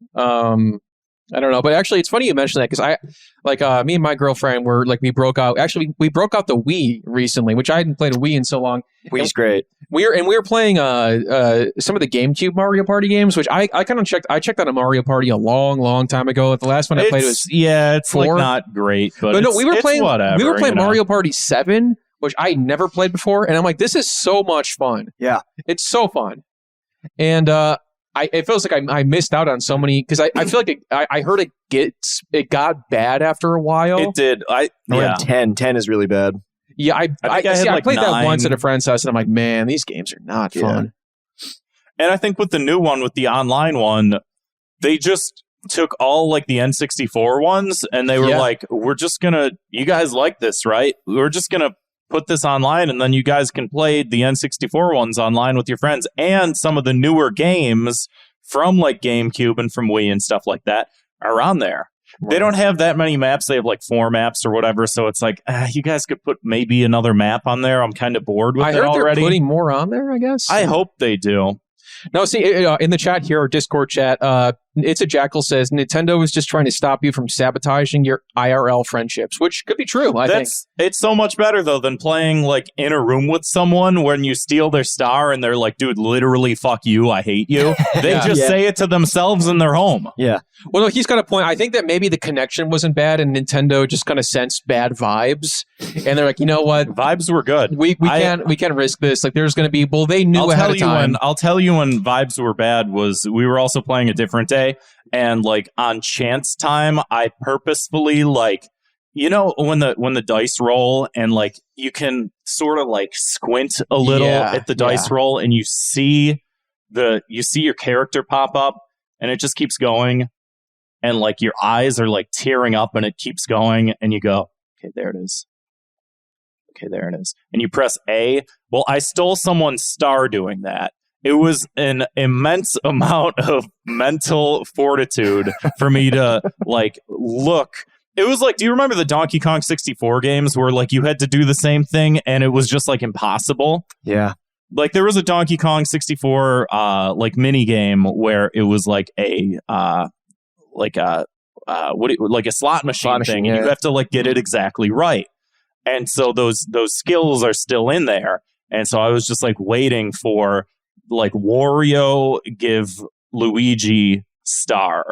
I don't know, but actually, it's funny you mention that because me and my girlfriend were like we broke out the Wii recently, which I hadn't played a Wii in so long. Wii's great. We were playing some of the GameCube Mario Party games, which I kind of checked. I checked out a Mario Party a long time ago. The last one I played was it's 4. like not great, but no, we were playing whatever, we were playing you know? Mario Party 7, which I never played before, and I'm like, this is so much fun. Yeah. It's so fun, and it feels like I missed out on so many because I feel like I heard it got bad after a while. It did. Around 10. 10 is really bad. Yeah, I had played that 9. once at a friend's house, and I'm like, man, these games are not fun. And I think with the new one, with the online one, they just took all like the N64 ones, and they were like, we're just gonna, you guys like this, right? We're just gonna put this online, and then you guys can play the N64 ones online with your friends, and some of the newer games from like GameCube and from Wii and stuff like that are on there. Right. They don't have that many maps. They have like 4 maps or whatever. So it's like, you guys could put maybe another map on there. I'm kind of bored with it already. I heard they're putting more on there, I guess. I hope they do. No, see, in the chat here, our Discord chat, It's a Jackal says, Nintendo is just trying to stop you from sabotaging your IRL friendships, which could be true, I think. It's so much better, though, than playing, like, in a room with someone when you steal their star and they're like, dude, literally, fuck you, I hate you. They say it to themselves in their home. Yeah. Well, no, he's got a point. I think that maybe the connection wasn't bad and Nintendo just kind of sensed bad vibes. And they're like, you know what? Vibes were good. We can't risk this. Like, there's going to be, well, they knew ahead of time. I'll tell you when vibes were bad was we were also playing a different day. And like on chance time, I purposefully like, you know, when the dice roll and like you can sort of like squint a little at the dice roll and you see your character pop up and it just keeps going. And like your eyes are like tearing up and it keeps going and you go, okay, there it is. Okay, there it is. And you press A. Well, I stole someone's star doing that. It was an immense amount of mental fortitude for me to like look. It was like, do you remember the Donkey Kong 64 games where like you had to do the same thing and it was just like impossible? Yeah. Like there was a Donkey Kong 64 like mini game where it was like a slot machine thing. And you have to like get it exactly right. And so those skills are still in there. And so I was just like waiting for like Wario give Luigi star.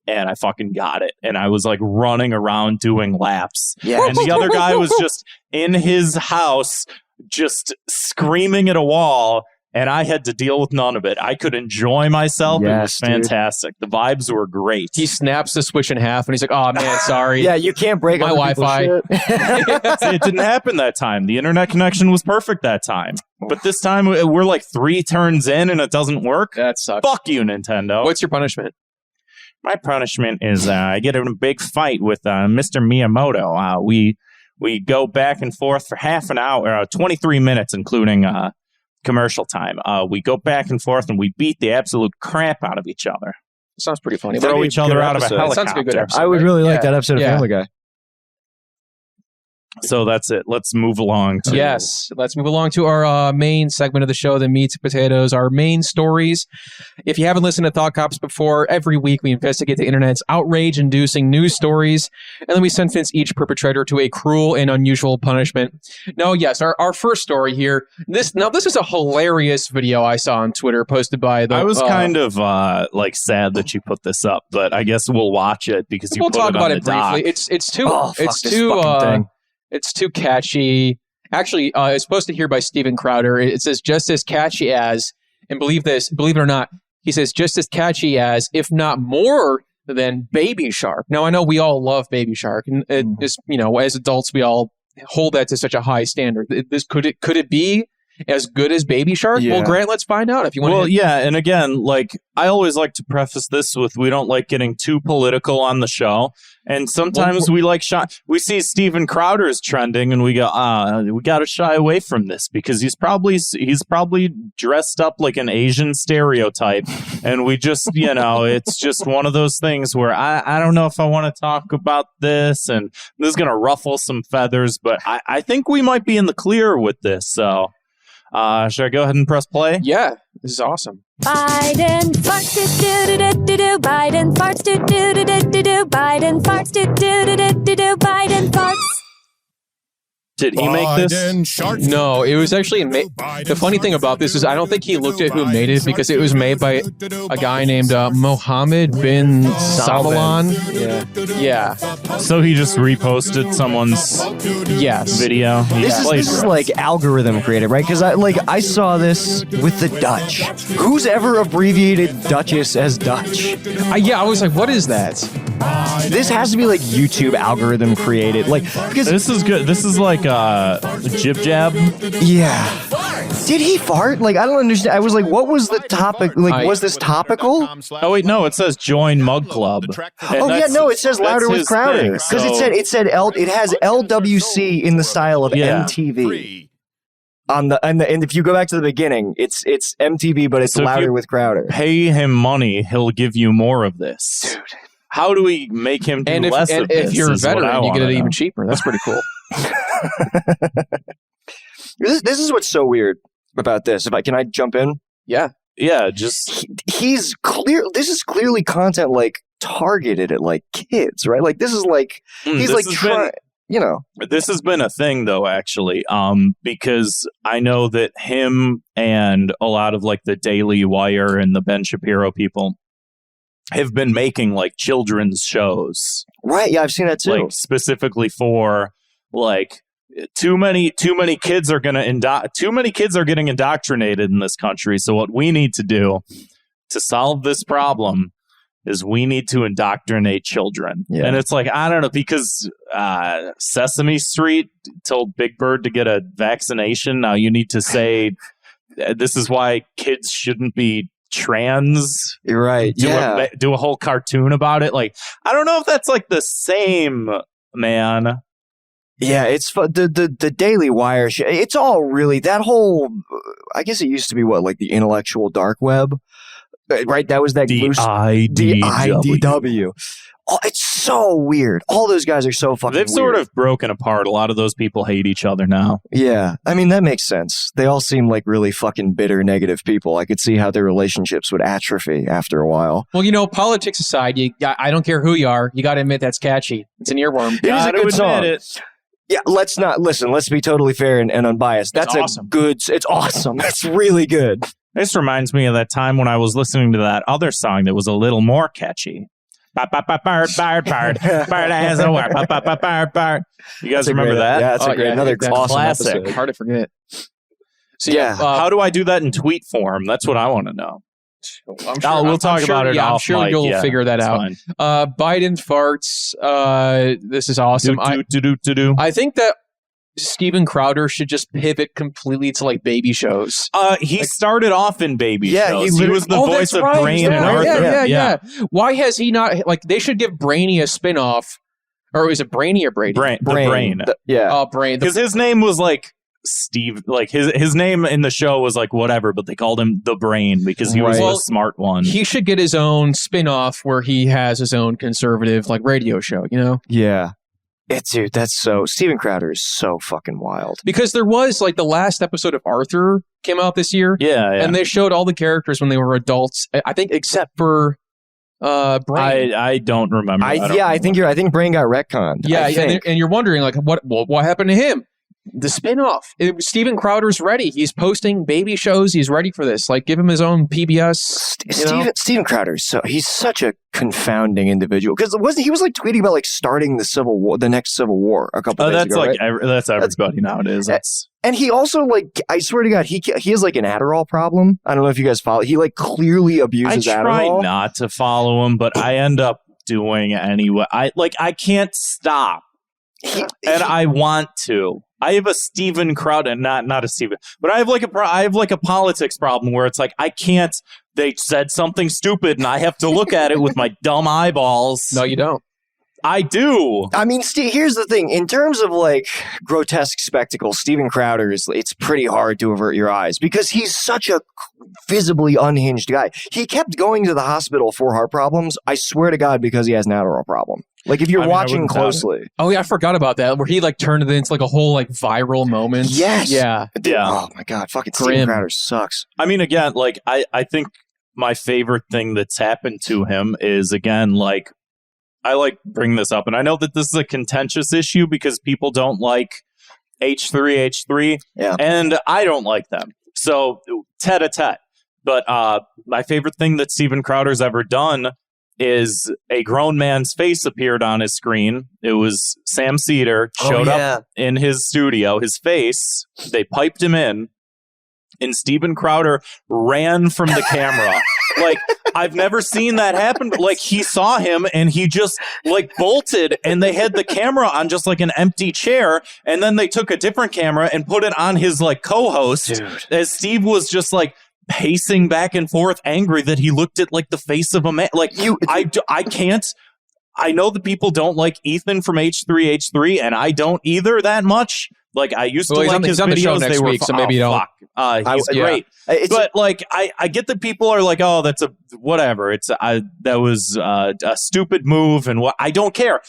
And I fucking got it. And I was like running around doing laps. Yeah. And the other guy was just in his house, just screaming at a wall. And I had to deal with none of it. I could enjoy myself. It was fantastic. The vibes were great. He snaps the switch in half and he's like, oh man, sorry. Yeah, you can't break my Wi-Fi. See, it didn't happen that time. The internet connection was perfect that time. But this time we're like 3 turns in and it doesn't work. That sucks. Fuck you, Nintendo. What's your punishment? My punishment is I get in a big fight with Mr. Miyamoto. We go back and forth for half an hour, 23 minutes, including commercial time. We go back and forth and we beat the absolute crap out of each other. Sounds pretty funny. Throw each other out of a helicopter. Sounds like a good episode. I would really like that episode of Yeah. Family Guy. So that's it. Let's move along. Yes, let's move along to our main segment of the show, the meats and potatoes, our main stories. If you haven't listened to Thought Cops before, every week we investigate the internet's outrage-inducing news stories, and then we sentence each perpetrator to a cruel and unusual punishment. Now, yes, our first story here. This is a hilarious video I saw on Twitter posted by the. I was kind of like sad that you put this up, but I guess we'll watch it because you we'll put talk it about on it the doc. briefly. It's too. Oh, fuck it's this too. fucking thing. It's too catchy. Actually, it's posted here by Steven Crowder. It says just as catchy as, and believe it or not, he says just as catchy as, if not more than Baby Shark. Now I know we all love Baby Shark, and it is, as adults we all hold that to such a high standard. Could it be as good as Baby Shark? Yeah. Well, Grant, let's find out if you want. Well, yeah, and again, like I always like to preface this with we don't like getting too political on the show, and sometimes we like we see Steven Crowder is trending, and we go, we got to shy away from this because he's probably dressed up like an Asian stereotype, and we just it's just one of those things where I don't know if I want to talk about this, and this is gonna ruffle some feathers, but I think we might be in the clear with this, so. Should I go ahead and press play? Yeah, this is awesome. Biden farts do do do do do. Biden farts do do do do do do. Biden farts do do do do do do. Biden farts. Did he make this? No, it was actually the funny thing about this is I don't think he looked at who made it because it was made by a guy named Mohammed bin Salman. Yeah. So he just reposted someone's video. This is like algorithm created, right? Because I saw this with the Dutch. Who's ever abbreviated Duchess as Dutch? I was like, what is that? This has to be like YouTube algorithm created, because this is good. This is like jib jab. Yeah. Did he fart? I don't understand. I was like, what was the topic? Was this topical? Oh wait, no. It says join Mug Club. It says louder with Crowder because it has LWC in the style of MTV. And if you go back to the beginning, it's MTV, but it's louder with Crowder. Pay him money, he'll give you more of this. Dude. How do we make him do less of this? If you're a veteran, you get it even cheaper. That's pretty cool. This is what's so weird about this. Can I jump in? Yeah. Yeah, just he's clear. This is clearly content targeted at kids, right? This is he's trying. This has been a thing though, actually, because I know that him and a lot of the Daily Wire and the Ben Shapiro people have been making children's shows. Right. Yeah, I've seen that too. Specifically for too many kids are getting indoctrinated in this country. So what we need to do to solve this problem is we need to indoctrinate children. Yeah. And it's I don't know, because Sesame Street told Big Bird to get a vaccination. Now you need to say this is why kids shouldn't be trans. You're right. Do a whole cartoon about it. I don't know if that's the same, man. Yeah, it's the Daily Wire. It's all really that whole. I guess it used to be the intellectual dark web, right? That was that the IDW. Oh, it's so weird. All those guys are so fucking. They've sort of broken apart. A lot of those people hate each other now. Yeah, I mean that makes sense. They all seem like really fucking bitter, negative people. I could see how their relationships would atrophy after a while. Well, politics aside, I don't care who you are. You got to admit that's catchy. It's an earworm. It is a good song. Yeah, let's not listen. Let's be totally fair and unbiased. That's awesome. It's awesome. It's really good. This reminds me of that time when I was listening to that other song that was a little more catchy. Bird has a word. You guys remember that? Yeah, it's another awesome classic. episode. Hard to forget. So how do I do that in tweet form? That's what I want to know. we'll talk about it. off I'm sure mic. you'll figure that out. Fine. Biden farts. This is awesome. I think that Steven Crowder should just pivot completely to like baby shows. He started off in baby shows. he was the voice of right. Brain and Arthur. Yeah. Why has he not? Like, they should give Brainy a spinoff, or is it Brainy or Brady? Brain. Brain. Because his name was like Steve. Like his name in the show was like whatever, but they called him the Brain because he was the smart one. He should get his own spinoff where he has his own conservative like radio show. You know? Yeah. Dude, that's so... Steven Crowder is so fucking wild. Because there was, like, the last episode of Arthur came out this year. Yeah. And they showed all the characters when they were adults, I think, except for Brain. I don't remember. I think Brain got retconned. Yeah, and you're wondering, like, what happened to him? The spinoff. Steven Crowder's ready. He's posting baby shows. He's ready for this. Like, give him his own PBS. Steven Crowder he's such a confounding individual because he was like tweeting about like starting the next Civil War a couple days ago. That's everybody nowadays. And he also like, I swear to God, he has like an Adderall problem. I don't know if you guys follow. He like clearly abuses Adderall. I try not to follow him, but I end up doing anyway. I can't stop, and I want to. I have a Steven Crowder, not a Steven, but I have like a politics problem where it's like I can't. They said something stupid, and I have to look at it with my dumb eyeballs. No, you don't. I do. I mean, here's the thing. In terms of like grotesque spectacle, Steven Crowder it's pretty hard to avert your eyes because he's such a visibly unhinged guy. He kept going to the hospital for heart problems. I swear to God, because he has an Adderall problem. Like if you're watching closely. Oh yeah, I forgot about that. Where he like turned it into like a whole like viral moment. Yes. Yeah. Oh my God, fucking Steven Crowder sucks. I mean, again, like I think my favorite thing that's happened to him is again like. I like bring this up, and I know that this is a contentious issue because people don't like H3H3, and I don't like them. So tete-a-tete. But my favorite thing that Steven Crowder's ever done is a grown man's face appeared on his screen. It was Sam Cedar showed up in his studio. His face, they piped him in, and Steven Crowder ran from the camera. Like, I've never seen that happen. But, like, he saw him and he just, like, bolted and they had the camera on just, like, an empty chair. And then they took a different camera and put it on his, like, co-host. Dude. As Steve was just, like, pacing back and forth, angry that he looked at, like, the face of a man. Like, I can't. I know that people don't like Ethan from H3H3, and I don't either that much. Like, I used to like his videos. The show next week, so maybe you don't. He's great. But, like, I get that people are like, oh, that's a whatever. That was a stupid move, and what I don't care.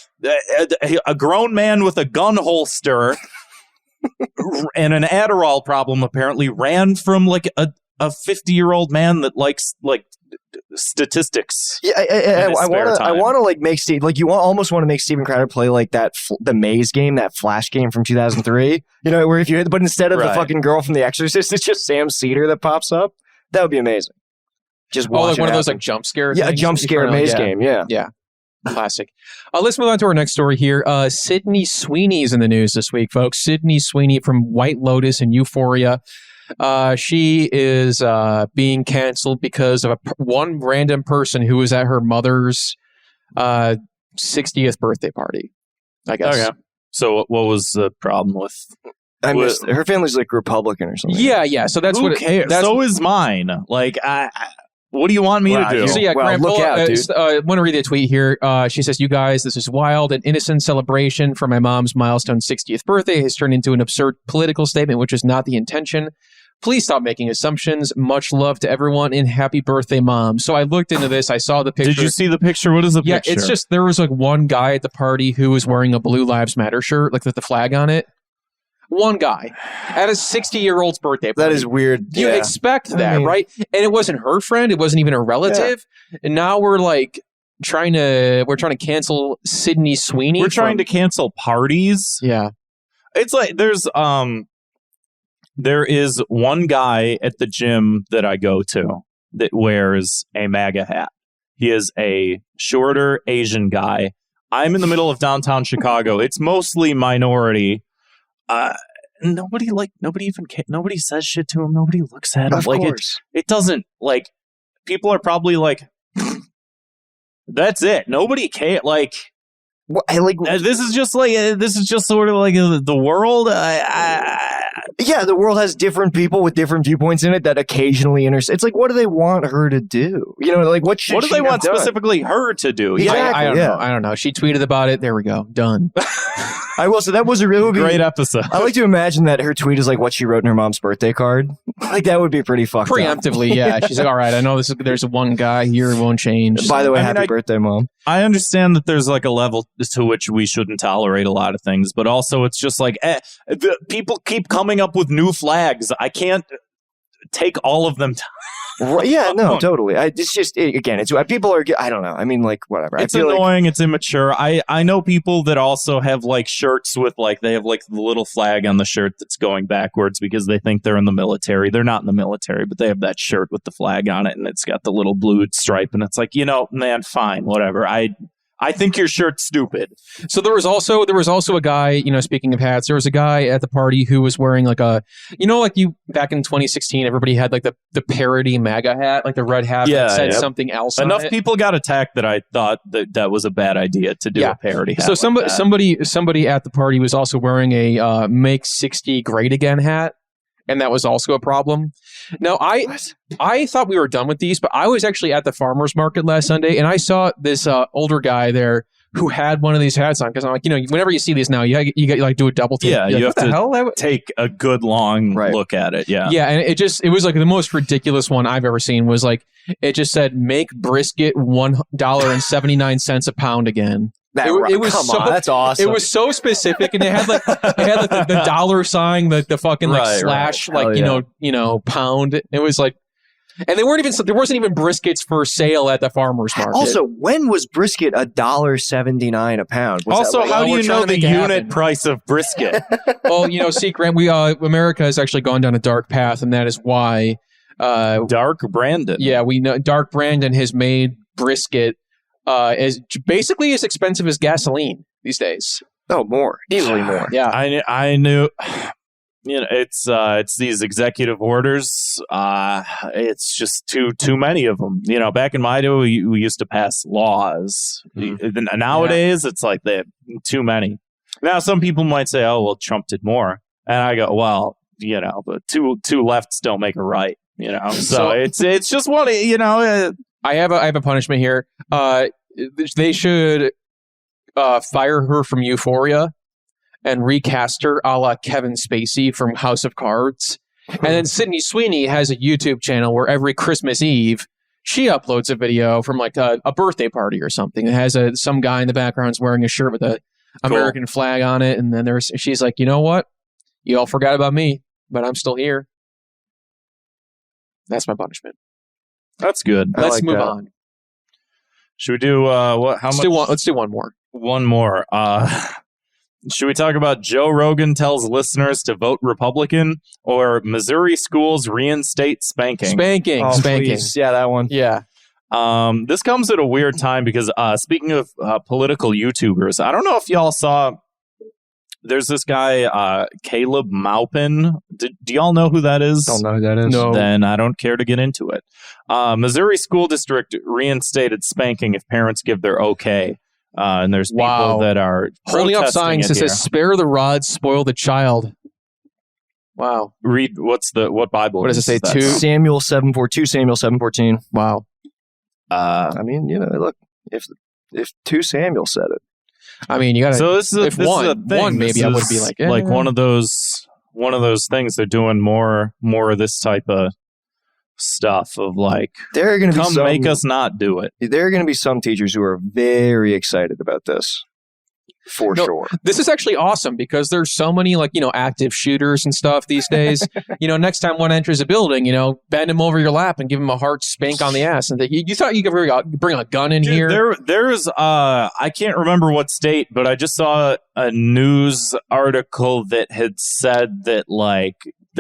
A grown man with a gun holster and an Adderall problem apparently ran from, like, a 50-year-old man that likes, like, statistics. Yeah, I want to like make Steve like almost want to make Steven Crowder play like that the Maze game, that Flash game from 2003. You know, where but instead of the fucking girl from The Exorcist, it's just Sam Cedar that pops up. That would be amazing. Just like one of those like jump scare. Yeah, things? A jump scare Maze game. Yeah. Classic. Let's move on to our next story here. Syndey Sweeney is in the news this week, folks. Syndey Sweeney from White Lotus and Euphoria. She is being canceled because of one random person who was at her mother's 60th birthday party, I guess. Okay. So what was the problem with... her family's like Republican or something. Yeah. So that's Who cares? So is mine. Like, what do you want me to do? So yeah, Graham, look out, dude. I want to read the tweet here. She says, "You guys, this is wild. An innocent celebration for my mom's milestone 60th birthday has turned into an absurd political statement, which is not the intention. Please stop making assumptions. Much love to everyone and happy birthday, Mom." So I looked into this. I saw the picture. Did you see the picture? What is the picture? Yeah, it's just there was like one guy at the party who was wearing a Blue Lives Matter shirt, like with the flag on it. One guy at a 60-year-ld's birthday party. That is weird. You expect that, right? And it wasn't her friend. It wasn't even a relative. Yeah. And now we're like trying to cancel Syndey Sweeney. We're trying to cancel parties. Yeah. It's like there's There is one guy at the gym that I go to that wears a MAGA hat. He is a shorter Asian guy. I'm in the middle of downtown Chicago. It's mostly minority. Nobody says shit to him. Nobody looks at him. Of course. It doesn't, like, people are probably like, that's it. Nobody cares. Like, this is just sort of like the world. Yeah, the world has different people with different viewpoints in it that occasionally intersect. It's like, what do they want her to do? You know, like, what do they want specifically her to do? Exactly, I don't know. She tweeted about it. There we go. Done. I will say that was a really great episode. I like to imagine that her tweet is like what she wrote in her mom's birthday card. Like, that would be pretty fucked Preemptively, up. Yeah. She's like, all right, I know there's one guy here, it won't change. By the way, happy birthday, Mom. I understand that there's like a level to which we shouldn't tolerate a lot of things, but also it's just like, people keep coming up with new flags. I can't take all of them. Right, yeah, no, totally. It's just, again, it's people are, I don't know. I mean, like, whatever. It's annoying. It's immature. I know people that also have like shirts with like, they have like the little flag on the shirt that's going backwards because they think they're in the military. They're not in the military, but they have that shirt with the flag on it and it's got the little blue stripe. And it's like, man, fine, whatever. I think your shirt's stupid. So there was also a guy, speaking of hats, there was a guy at the party who was wearing like back in 2016, everybody had like the parody MAGA hat, like the red hat that said something else. Enough people got attacked that I thought that was a bad idea to do a parody hat. So somebody at the party was also wearing a Make 60 Great Again hat. And that was also a problem. Now, I thought we were done with these, but I was actually at the farmer's market last Sunday, and I saw this older guy there who had one of these hats on. Because I'm like, whenever you see these now, you get like do a double take. Yeah, you have to take a good long look at it. Yeah, yeah, and it was like the most ridiculous one I've ever seen. Was like it just said make brisket $1.79 a pound again. It was come so, on, that's awesome. It was so specific, and they had the dollar sign, the fucking slash, pound. It was like, and there wasn't even briskets for sale at the farmer's market. Also, when was brisket $1.79 a pound? How do you know the unit price of brisket? Well, Grant, America has actually gone down a dark path, and that is why Dark Brandon. Yeah, we know Dark Brandon has made brisket is basically as expensive as gasoline these days. Oh, more. Easily more. Yeah. I knew, it's these executive orders. It's just too many of them. Back in my day, we used to pass laws. Nowadays, it's like they have too many. Now, some people might say, oh, well, Trump did more. And I go, well, but two lefts don't make a right, So it's just one, I have a punishment here. They should fire her from Euphoria and recast her a la Kevin Spacey from House of Cards. And then Syndey Sweeney has a YouTube channel where every Christmas Eve she uploads a video from like a birthday party or something. It has some guy in the background wearing a shirt with a American flag on it. And then she's like, you know what? You all forgot about me, but I'm still here. That's my punishment. That's good. Let's move on. Should we do Let's do one more. One more. Should we talk about Joe Rogan tells listeners to vote Republican or Missouri schools reinstate spanking? Spanking. Please. Yeah, that one. Yeah. This comes at a weird time because speaking of political YouTubers, I don't know if y'all saw. There's this guy, Caleb Maupin. Do y'all know who that is? Don't know who that is. No. Then I don't care to get into it. Missouri school district reinstated spanking if parents give their okay. And there's people that are holding up signs that says "Spare the rod, spoil the child." Wow. Read what Bible? What does it say? Samuel 7:14. Samuel 7:14. Wow. I mean, look, if 2 Samuel said it. I mean, you got to. So this is one maybe I would be like, like one of those things. They're doing more of this type of stuff of like, there are going to be make us not do it. There are going to be some teachers who are very excited about this. For sure. This is actually awesome because there's so many active shooters and stuff these days. Next time one enters a building, bend him over your lap and give him a hard spank on the ass. And you thought you could bring a gun in here? There's I can't remember what state, but I just saw a news article that had said that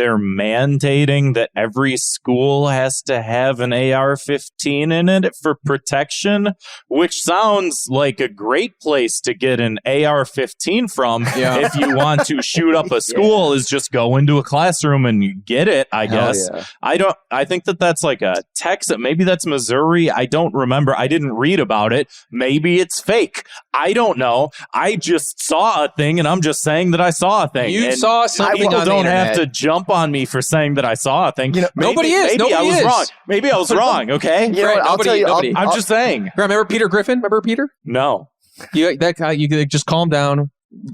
they're mandating that every school has to have an AR-15 in it for protection, which sounds like a great place to get an AR-15 from. If you want to shoot up a school, is just go into a classroom and you get it, I guess. I think that's like a Texas, maybe that's Missouri. I don't remember. I didn't read about it. Maybe it's fake. I don't know. I just saw a thing, and I'm just saying that I saw a thing. You saw something on the don't internet. have to jump on me for saying that I saw a thing. Nobody is. Maybe I was is. wrong. Maybe I was wrong. Okay. I'll tell you. I'm just saying. Remember Peter Griffin? Remember Peter? No. You just calm down.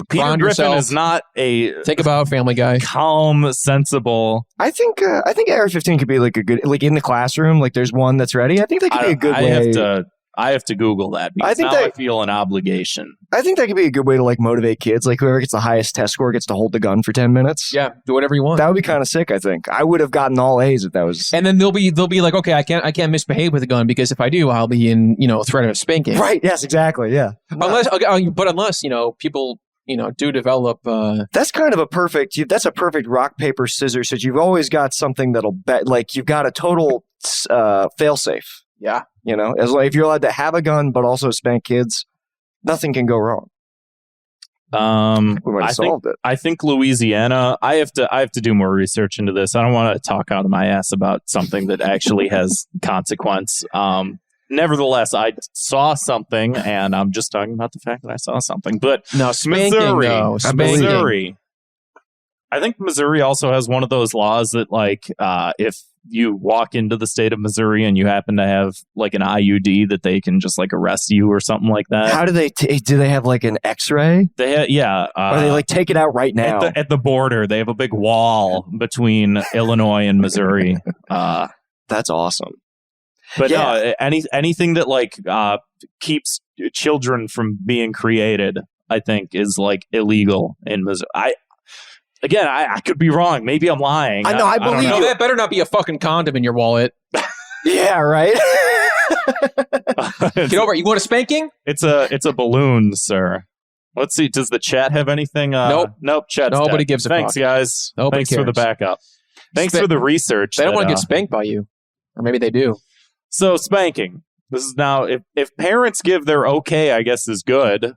Peter Ground Griffin yourself. is not a Think about Family Guy. calm, sensible. I think AR-15 could be like a good, like in the classroom, like there's one that's ready. I think that could be a good way. I have to Google that because I feel an obligation. I think that could be a good way to like motivate kids. Like whoever gets the highest test score gets to hold the gun for 10 minutes. Yeah, do whatever you want. That would be kind of sick, I think. I would have gotten all A's if that was. And then they'll be like, okay, I can't misbehave with a gun because if I do, I'll be in threat of spanking. Right. Yes. Exactly. Yeah. Unless people do develop. That's kind of a perfect rock paper scissors. So you've always got something that'll bet. Like you've got a total fail safe. Yeah. As like if you're allowed to have a gun but also spank kids, nothing can go wrong. We might have solved it. I think Louisiana. I have to do more research into this. I don't want to talk out of my ass about something that actually has consequence. Nevertheless, I saw something, and I'm just talking about the fact that I saw something. But no, spanking, Missouri. I think Missouri also has one of those laws that, like, if you walk into the state of Missouri and you happen to have like an IUD, that they can just like arrest you or something like that. How do they? Do they have like an X-ray? Or they like take it out right now at the border? They have a big wall between Illinois and Missouri. That's awesome. But no, anything that like keeps children from being created, I think, is like illegal in Missouri. I could be wrong. Maybe I'm lying. I know. I believe you. That better not be a fucking condom in your wallet. Yeah, right. Get over it. You want a spanking? It's a balloon, sir. Let's see. Does the chat have anything? Nope. Chat. Nobody gives a fuck. Thanks, guys. Nobody Thanks cares. for the backup. Thanks for the research. They don't want to get spanked by you, or maybe they do. So spanking. This is now if parents give their okay, I guess is good.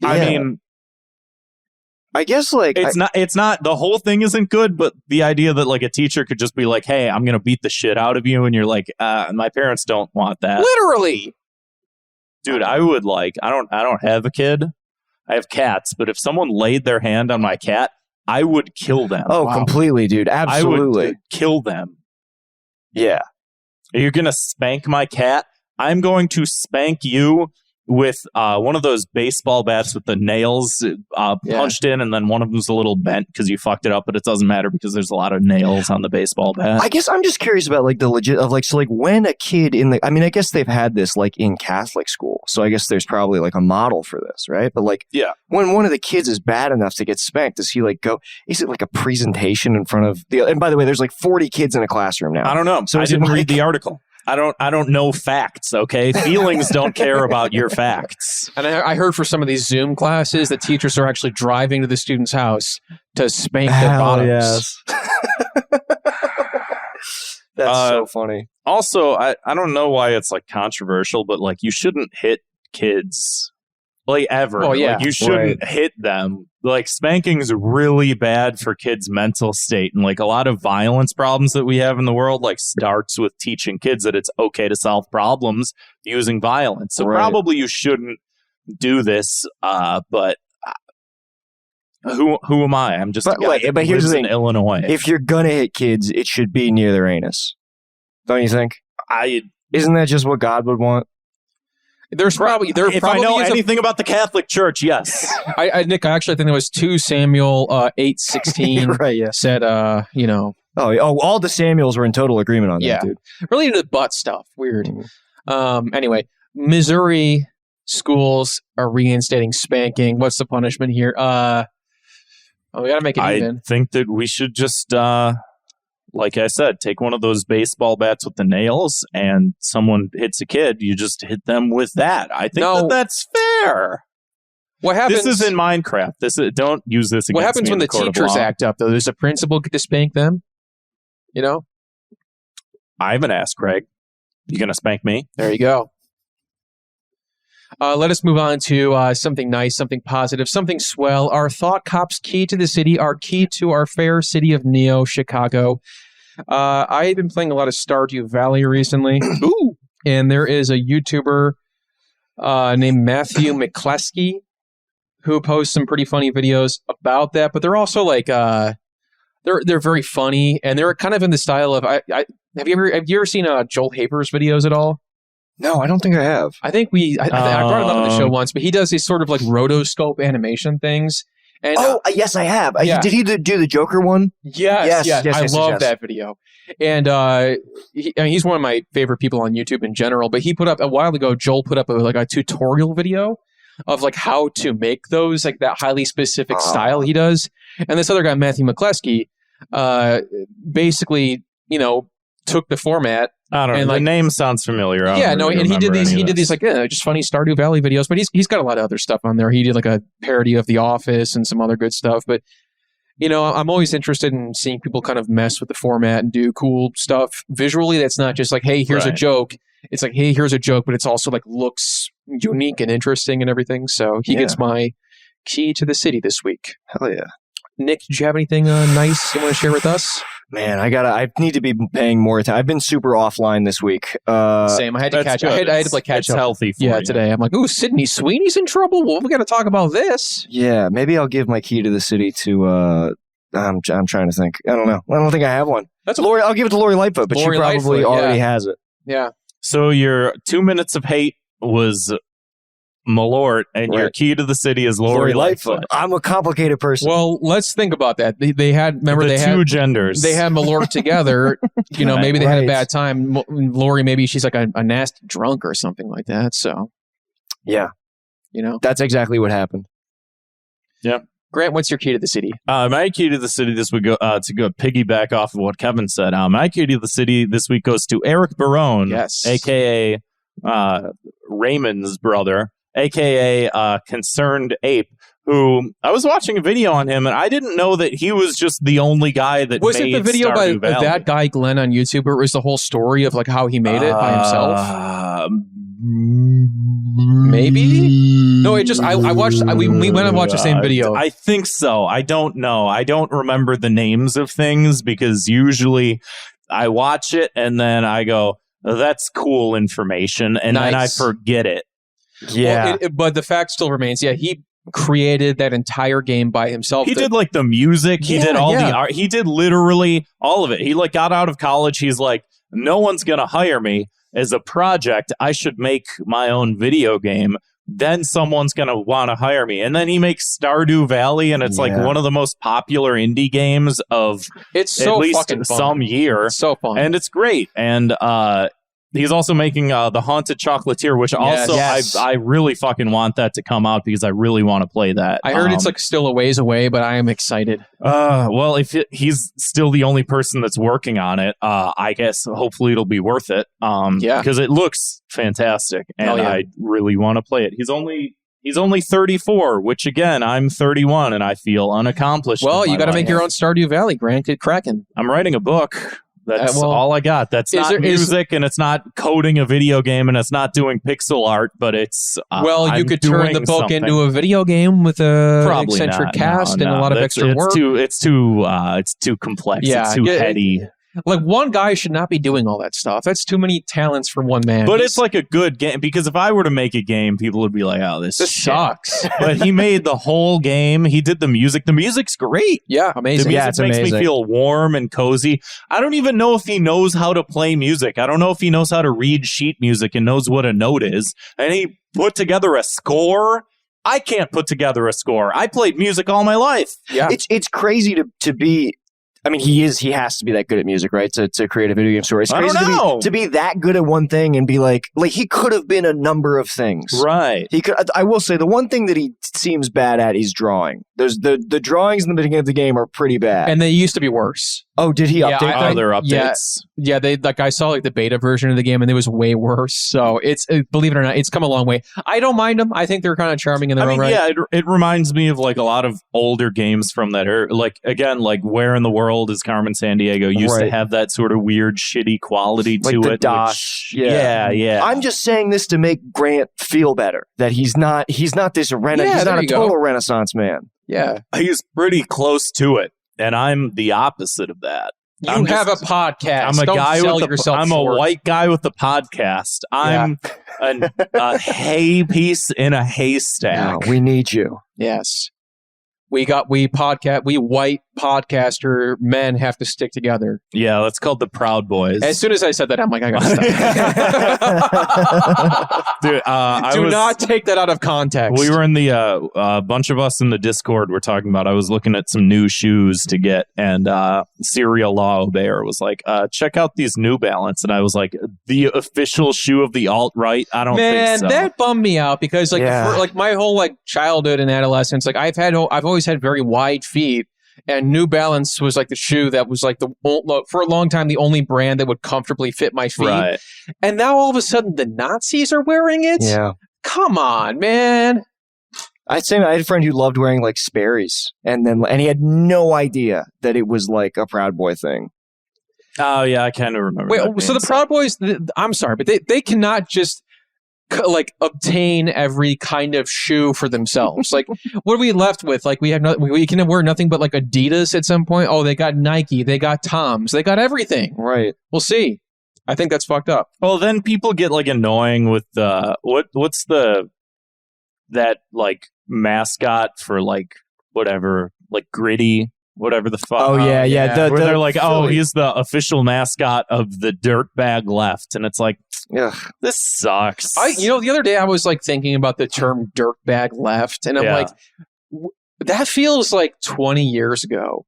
Yeah. I mean, I guess like it's not the whole thing isn't good, but the idea that like a teacher could just be like, "Hey, I'm gonna beat the shit out of you," and you're like, "My parents don't want that." Literally, dude, I would like. I don't have a kid. I have cats, but if someone laid their hand on my cat, I would kill them. Oh, wow. Completely, dude. Absolutely, I would kill them. Yeah, you're gonna spank my cat. I'm going to spank you with one of those baseball bats with the nails punched in, and then one of them's a little bent because you fucked it up, but it doesn't matter because there's a lot of nails on the baseball bat. I guess I'm just curious about like the legit of like, so like when a kid I mean, I guess they've had this like in Catholic school, so I guess there's probably like a model for this, right? But like, when one of the kids is bad enough to get spanked, does he like go? Is it like a presentation in front of the? And by the way, there's like 40 kids in a classroom now. I don't know. So I didn't read the article. I don't know facts, okay? Feelings don't care about your facts. And I heard for some of these Zoom classes that teachers are actually driving to the student's house to spank their bottoms. Yes. That's so funny. Also, I don't know why it's like controversial, but like you shouldn't hit kids like ever. Oh yeah, like, you shouldn't hit them. Like spanking is really bad for kids' mental state, and like a lot of violence problems that we have in the world like starts with teaching kids that it's okay to solve problems using violence. So probably you shouldn't do this. But who am I? I'm just a guy that here's lives the thing. in Illinois. If you're gonna hit kids, it should be near their anus. Don't you think? Isn't that just what God would want? If I know anything about the Catholic Church, yes. Nick, I actually think it was 2 Samuel 8:16. Right, yeah. Said, Oh, all the Samuels were in total agreement on that, dude. Really into butt stuff. Weird. Anyway, Missouri schools are reinstating spanking. What's the punishment here? We got to make it even. I think that we should just... like I said, take one of those baseball bats with the nails, and someone hits a kid, you just hit them with that. I think that's fair. What happens? This is in Minecraft. Don't use this against What happens me when in the court of teachers law. act up, though? Does the principal get to spank them? You know? I haven't asked Craig. You going to spank me? There you go. Let us move on to something nice, something positive, something swell. Our Thought Cops key to the city, our key to our fair city of Neo, Chicago. I've been playing a lot of Stardew Valley recently. Ooh. And there is a YouTuber named Matthew McCleskey who posts some pretty funny videos about that. But they're also like they're very funny, and they're kind of in the style of have you ever seen Joel Haber's videos at all? No, I don't think I have. I think I brought him up on the show once, but he does these sort of like rotoscope animation things. And, yes, I have. Yeah. Did he do the Joker one? Yes. I love yes. that video. And he's one of my favorite people on YouTube in general. But he put up a while ago. Joel put up a tutorial video of like how to make those, like that highly specific style he does. And this other guy, Matthew McCleskey, basically, took the format. I don't know. The name sounds familiar. And he did these like just funny Stardew Valley videos, but he's got a lot of other stuff on there. He did like a parody of The Office and some other good stuff. But I'm always interested in seeing people kind of mess with the format and do cool stuff visually. That's not just like, hey, here's a joke. It's like, hey, here's a joke, but it's also like looks unique and interesting and everything. So he gets my key to the city this week. Hell yeah. Nick, did you have anything nice you want to share with us? Man, I need to be paying more attention. I've been super offline this week. Same. I had to catch up. I had to catch it's up. Healthy for you. Today. I'm like, ooh, Syndey Sweeney's in trouble? Well, we got to talk about this. Yeah, maybe I'll give my key to the city to, I'm trying to think. I don't know. I don't think I have one. I'll give it to Lori Lightfoot, but Lori she probably Lightfoot, already has it. Yeah. So your 2 minutes of hate was Malort, and your key to the city is Lori Lightfoot. I'm a complicated person. Well, let's think about that. They had two genders. They had Malort together. Maybe they had a bad time. Lori, maybe she's like a nasty drunk or something like that. So, yeah, that's exactly what happened. Yeah. Grant, what's your key to the city? My key to the city this week to go piggyback off of what Kevin said. My key to the city this week goes to Eric Barone, aka Raymond's brother, aka Concerned Ape, who I was watching a video on him, and I didn't know that he was just the only guy that was made it the video Stardew by Valley. that guy Glenn on YouTube, or was the whole story of like how he made it by himself? Maybe. No, it just I watched. We went and watched the same video. I think so. I don't know. I don't remember the names of things because usually I watch it and then I go, oh, "That's cool information," and then I forget it. Yeah, but the fact still remains. Yeah, he created that entire game by himself. He did like the music. He did all the art. He did literally all of it. He like got out of college. He's like, no one's gonna hire me as a project. I should make my own video game. Then someone's gonna want to hire me. And then he makes Stardew Valley, and it's like one of the most popular indie games of so at least fucking fun. some year. It's so fun, and it's great. And he's also making The Haunted Chocolatier, which also I really fucking want that to come out because I really want to play that. I heard it's like still a ways away, but I am excited. Well, if he's still the only person that's working on it, I guess hopefully it'll be worth it. Because it looks fantastic, and I really want to play it. He's only 34, which again, I'm 31, and I feel unaccomplished. Well, you got to make your own Stardew Valley, Grant. Get cracking. I'm writing a book. That's all I got. That's not music, and it's not coding a video game, and it's not doing pixel art, but it's you could turn the book into a video game with a eccentric cast and a lot of extra work. It's too complex. It's too heady. Like one guy should not be doing all that stuff. That's too many talents for one man. But it's like a good game because if I were to make a game, people would be like, "Oh, this sucks." But he made the whole game. He did the music. The music's great. Yeah, amazing. The music makes me feel warm and cozy. I don't even know if he knows how to play music. I don't know if he knows how to read sheet music and knows what a note is. And he put together a score. I can't put together a score. I played music all my life. Yeah, it's crazy to be. I mean, he has to be that good at music, right? To create a video game story. It's crazy to be that good at one thing and be like he could have been a number of things. Right. He could. I will say the one thing that he seems bad at is drawing. There's the drawings in the beginning of the game are pretty bad. And they used to be worse. Oh, did he update that? Other updates? Yeah, they like I saw like the beta version of the game and it was way worse. So it's believe it or not, it's come a long way. I don't mind them. I think they're kind of charming in their own right. Yeah, it reminds me of like a lot of older games from that era. Like again, like Where in the World is Carmen Sandiego used to have that sort of weird, shitty quality to the it. Dosh. Yeah. I'm just saying this to make Grant feel better that he's not this he's not a total Renaissance man. Yeah, he's pretty close to it. And I'm the opposite of that. You have a podcast. I'm a guy I'm short. a white guy with a podcast. I'm a hay piece in a haystack. No, we need you. Yes. We white podcaster men have to stick together. Yeah, that's called the Proud Boys. As soon as I said that, I'm like, I gotta stop. Dude, Do not take that out of context. We were in the bunch of us in the Discord were talking about. I was looking at some new shoes to get, and Serial Law Obeyer was like, "Check out these New Balance," and I was like, "The official shoe of the alt-right." I don't think so. That bummed me out because for, like my whole like childhood and adolescence, like I've always had very wide feet. And New Balance was like the shoe that was like for a long time the only brand that would comfortably fit my feet. Right. And now all of a sudden the Nazis are wearing it? Yeah. Come on, man. I had a friend who loved wearing like Sperry's and he had no idea that it was like a Proud Boy thing. Oh yeah, I kind of remember. Wait, so the Proud Boys, I'm sorry, but they cannot just like obtain every kind of shoe for themselves. Like, what are we left with? Like, we can wear nothing but like Adidas at some point. Oh, they got Nike, they got Toms, they got everything. Right. We'll see. I think that's fucked up. Well, then people get like annoying with what's that like mascot for like whatever, like Gritty. Whatever the fuck. Oh, yeah. Where they're like, he's the official mascot of the Dirtbag Left. And it's like, this sucks. The other day I was like thinking about the term Dirtbag Left. And I'm like, that feels like 20 years ago.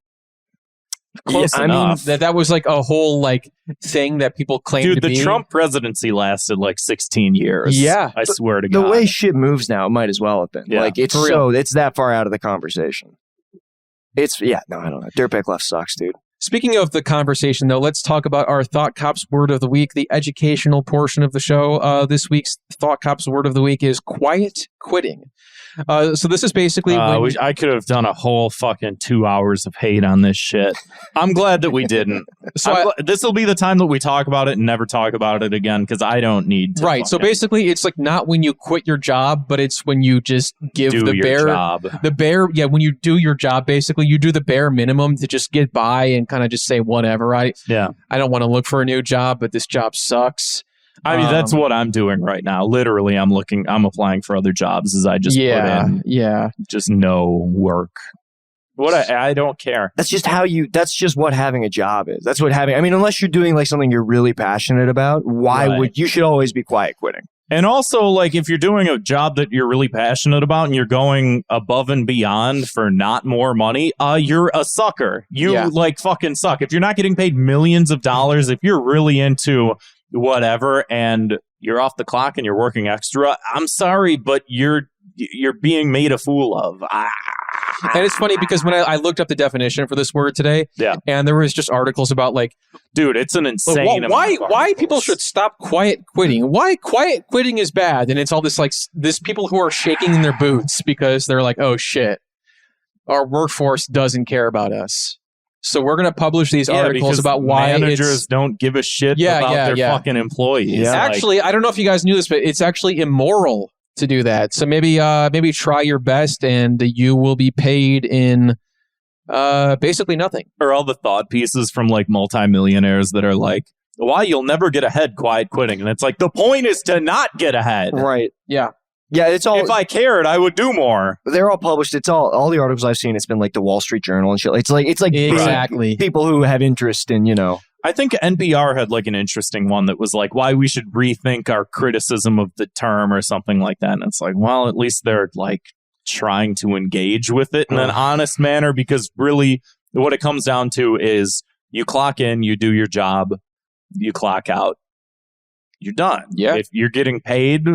Close enough. I mean, that was like a whole like thing that people claimed to be. Dude, the Trump presidency lasted like 16 years. Yeah. I swear to God. The way shit moves now, it might as well have been. Yeah. Like, it's that far out of the conversation. I don't know. Dirtbag Left sucks, dude. Speaking of the conversation, though, let's talk about our Thought Cops Word of the Week, the educational portion of the show. This week's Thought Cops Word of the Week is quiet quitting. So this is basically... I could have done a whole fucking 2 hours of hate on this shit. I'm glad that we didn't. This will be the time that we talk about it and never talk about it again, because I don't need to. Right, so basically it's like not when you quit your job, but it's when you just give when you do your job, basically you do the bare minimum to just get by and kind of just say whatever. I don't want to look for a new job, but this job sucks. I mean, that's what I'm doing right now. Literally, I'm applying for other jobs as I just put in just no work. I don't care. That's just what having a job is. That's what unless you're doing like something you're really passionate about, you should always be quiet quitting. And also, like, if you're doing a job that you're really passionate about and you're going above and beyond for not more money, you're a sucker. You fucking suck. If you're not getting paid millions of dollars, if you're really into whatever and you're off the clock and you're working extra, I'm sorry, but you're being made a fool of. And it's funny because when I looked up the definition for this word today, and there was just articles about like, dude, it's an insane why people should stop quiet quitting, why quiet quitting is bad, and it's all this people who are shaking in their boots because they're like, oh shit, our workforce doesn't care about us. So we're going to publish these articles about why managers don't give a shit about their fucking employees. Yeah. Actually, I don't know if you guys knew this, but it's actually immoral to do that. So maybe try your best and you will be paid in basically nothing. Or all the thought pieces from like multimillionaires that are like, why you'll never get ahead quiet quitting. And it's like, the point is to not get ahead. Right. Yeah. Yeah, it's all. If I cared, I would do more. They're all published. It's all the articles I've seen. It's been like the Wall Street Journal and shit. It's like exactly people who have interest in, I think NPR had like an interesting one that was like why we should rethink our criticism of the term or something like that. And it's like, well, at least they're like trying to engage with it in an honest manner, because really what it comes down to is you clock in, you do your job, you clock out, you're done. Yeah. If you're getting paid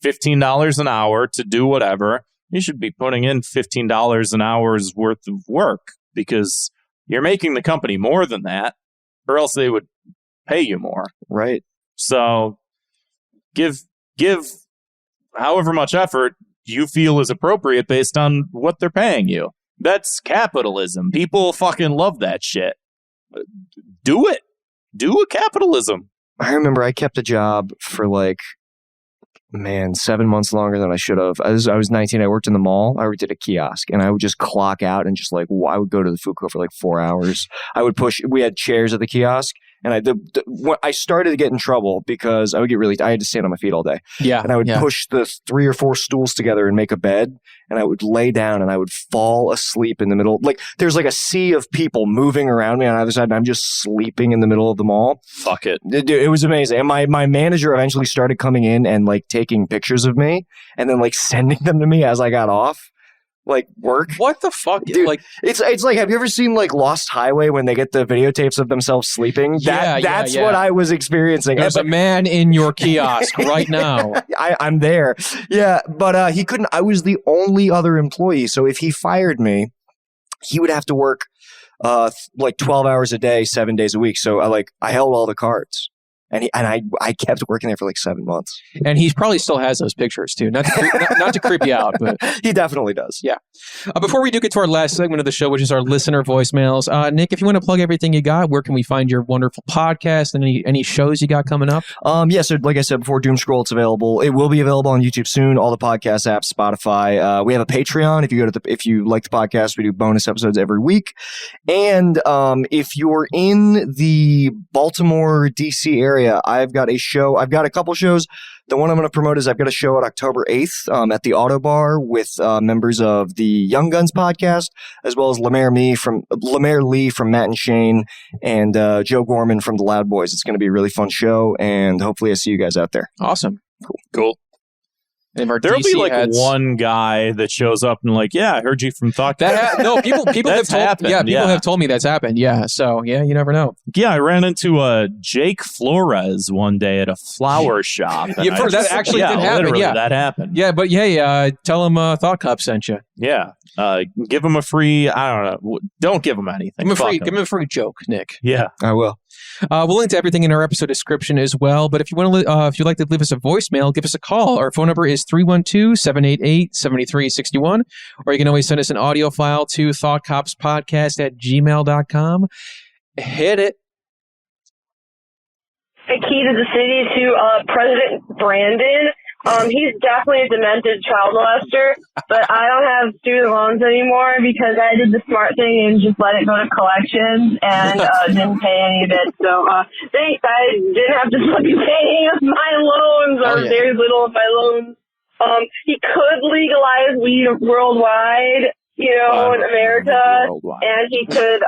$15 an hour to do whatever, you should be putting in $15 an hour's worth of work, because you're making the company more than that, or else they would pay you more. Right. So give however much effort you feel is appropriate based on what they're paying you. That's capitalism. People fucking love that shit. Do it. Do a capitalism. I remember I kept a job for 7 months longer than I should have. I was 19. I worked in the mall. I worked at a kiosk, and I would just clock out and just I would go to the food court for 4 hours. I would push. We had chairs at the kiosk, and I started to get in trouble because I would get I had to stand on my feet all day. Yeah. And I would push the 3 or 4 stools together and make a bed, and I would lay down and I would fall asleep in the middle. There's a sea of people moving around me on either side, and I'm just sleeping in the middle of the mall. Fuck it. Dude, it was amazing. And my manager eventually started coming in and taking pictures of me and then sending them to me as I got off. Work. What the fuck? Dude, it's have you ever seen Lost Highway when they get the videotapes of themselves sleeping? That's what I was experiencing. There's a man in your kiosk right now. I'm there. Yeah, but he couldn't. I was the only other employee, so if he fired me, he would have to work 12 hours a day, 7 days a week. So I held all the cards. And I kept working there for 7 months. And he probably still has those pictures too. Not to creep you out, but he definitely does. Yeah. Before we do get to our last segment of the show, which is our listener voicemails, Nick, if you want to plug everything you got, where can we find your wonderful podcast and any shows you got coming up? Yeah. So like I said before, Doom Scroll, it's available. It will be available on YouTube soon. All the podcast apps, Spotify. We have a Patreon. If you like the podcast, we do bonus episodes every week. And if you're in the Baltimore, DC area, I've got a couple shows. The one I'm going to promote is I've got a show on October 8th at the Auto Bar with members of the Young Guns podcast, as well as Lemaire Lee from Matt and Shane, and Joe Gorman from the Loud Boys. It's going to be a really fun show, and hopefully I see you guys out there. Awesome. Cool. There'll DC be heads. one guy that shows up and I heard you from Thought. No, people have told happened. People have told me that's happened. Yeah, so you never know. Yeah, I ran into Jake Flores one day at a flower shop. That actually did happen. Yeah, that happened. Yeah, but hey, tell him Thought Cop sent you. Yeah, give him a free. I don't know. Don't give him anything. Give him a free joke, Nick. Yeah, I will. We'll link to everything in our episode description as well. But if you'd like to leave us a voicemail, give us a call. Our phone number is 312-788-7361. Or you can always send us an audio file to thoughtcopspodcast@gmail.com. Hit it. The key to the city to President Brandon. He's definitely a demented child molester, but I don't have student loans anymore because I did the smart thing and just let it go to collections and didn't pay any of it. So thanks, I didn't have to be paying my loans or very little of my loans. He could legalize weed worldwide, in America, and he could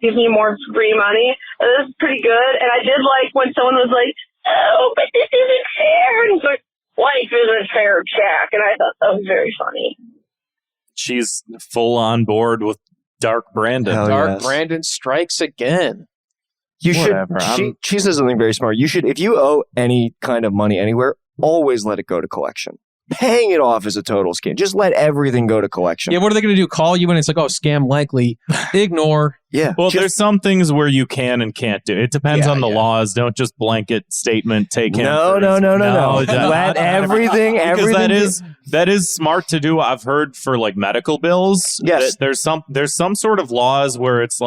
give me more free money. This is pretty good. And I did like when someone was like, "Oh, but this isn't fair," and he's like, "Life isn't fair, Jack," and I thought that was very funny. She's full on board with Dark Brandon. Brandon strikes again. You should. She says something very smart. You should, if you owe any kind of money anywhere, always let it go to collection. Paying it off is a total scam. Just let everything go to collection. Yeah, what are they going to do? Call you and it's scam likely. Ignore. Yeah. Well, there's some things where you can and can't do. It depends on the laws. Don't just blanket statement take him. No. Let everything. Because that is smart to do. I've heard for medical bills. Yes. There's some sort of laws where it's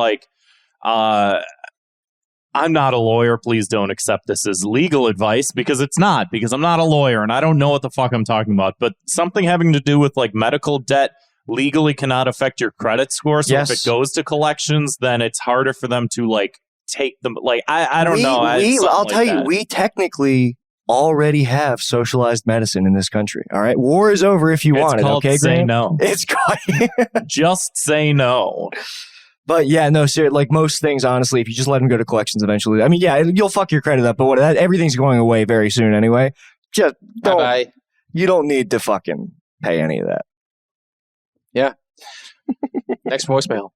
I'm not a lawyer. Please don't accept this as legal advice because it's not, because I'm not a lawyer and I don't know what the fuck I'm talking about. But something having to do with medical debt legally cannot affect your credit score. So if it goes to collections, then it's harder for them to take them. I don't know. I'll tell you, we technically already have socialized medicine in this country. All right. War is over if you want it. Okay, say Graham? no. It's just say no. But yeah, no, sir. Most things, honestly, if you just let them go to collections eventually, I mean, yeah, you'll fuck your credit up, but everything's going away very soon anyway. Just don't. Bye-bye. You don't need to fucking pay any of that. Yeah. Next voicemail.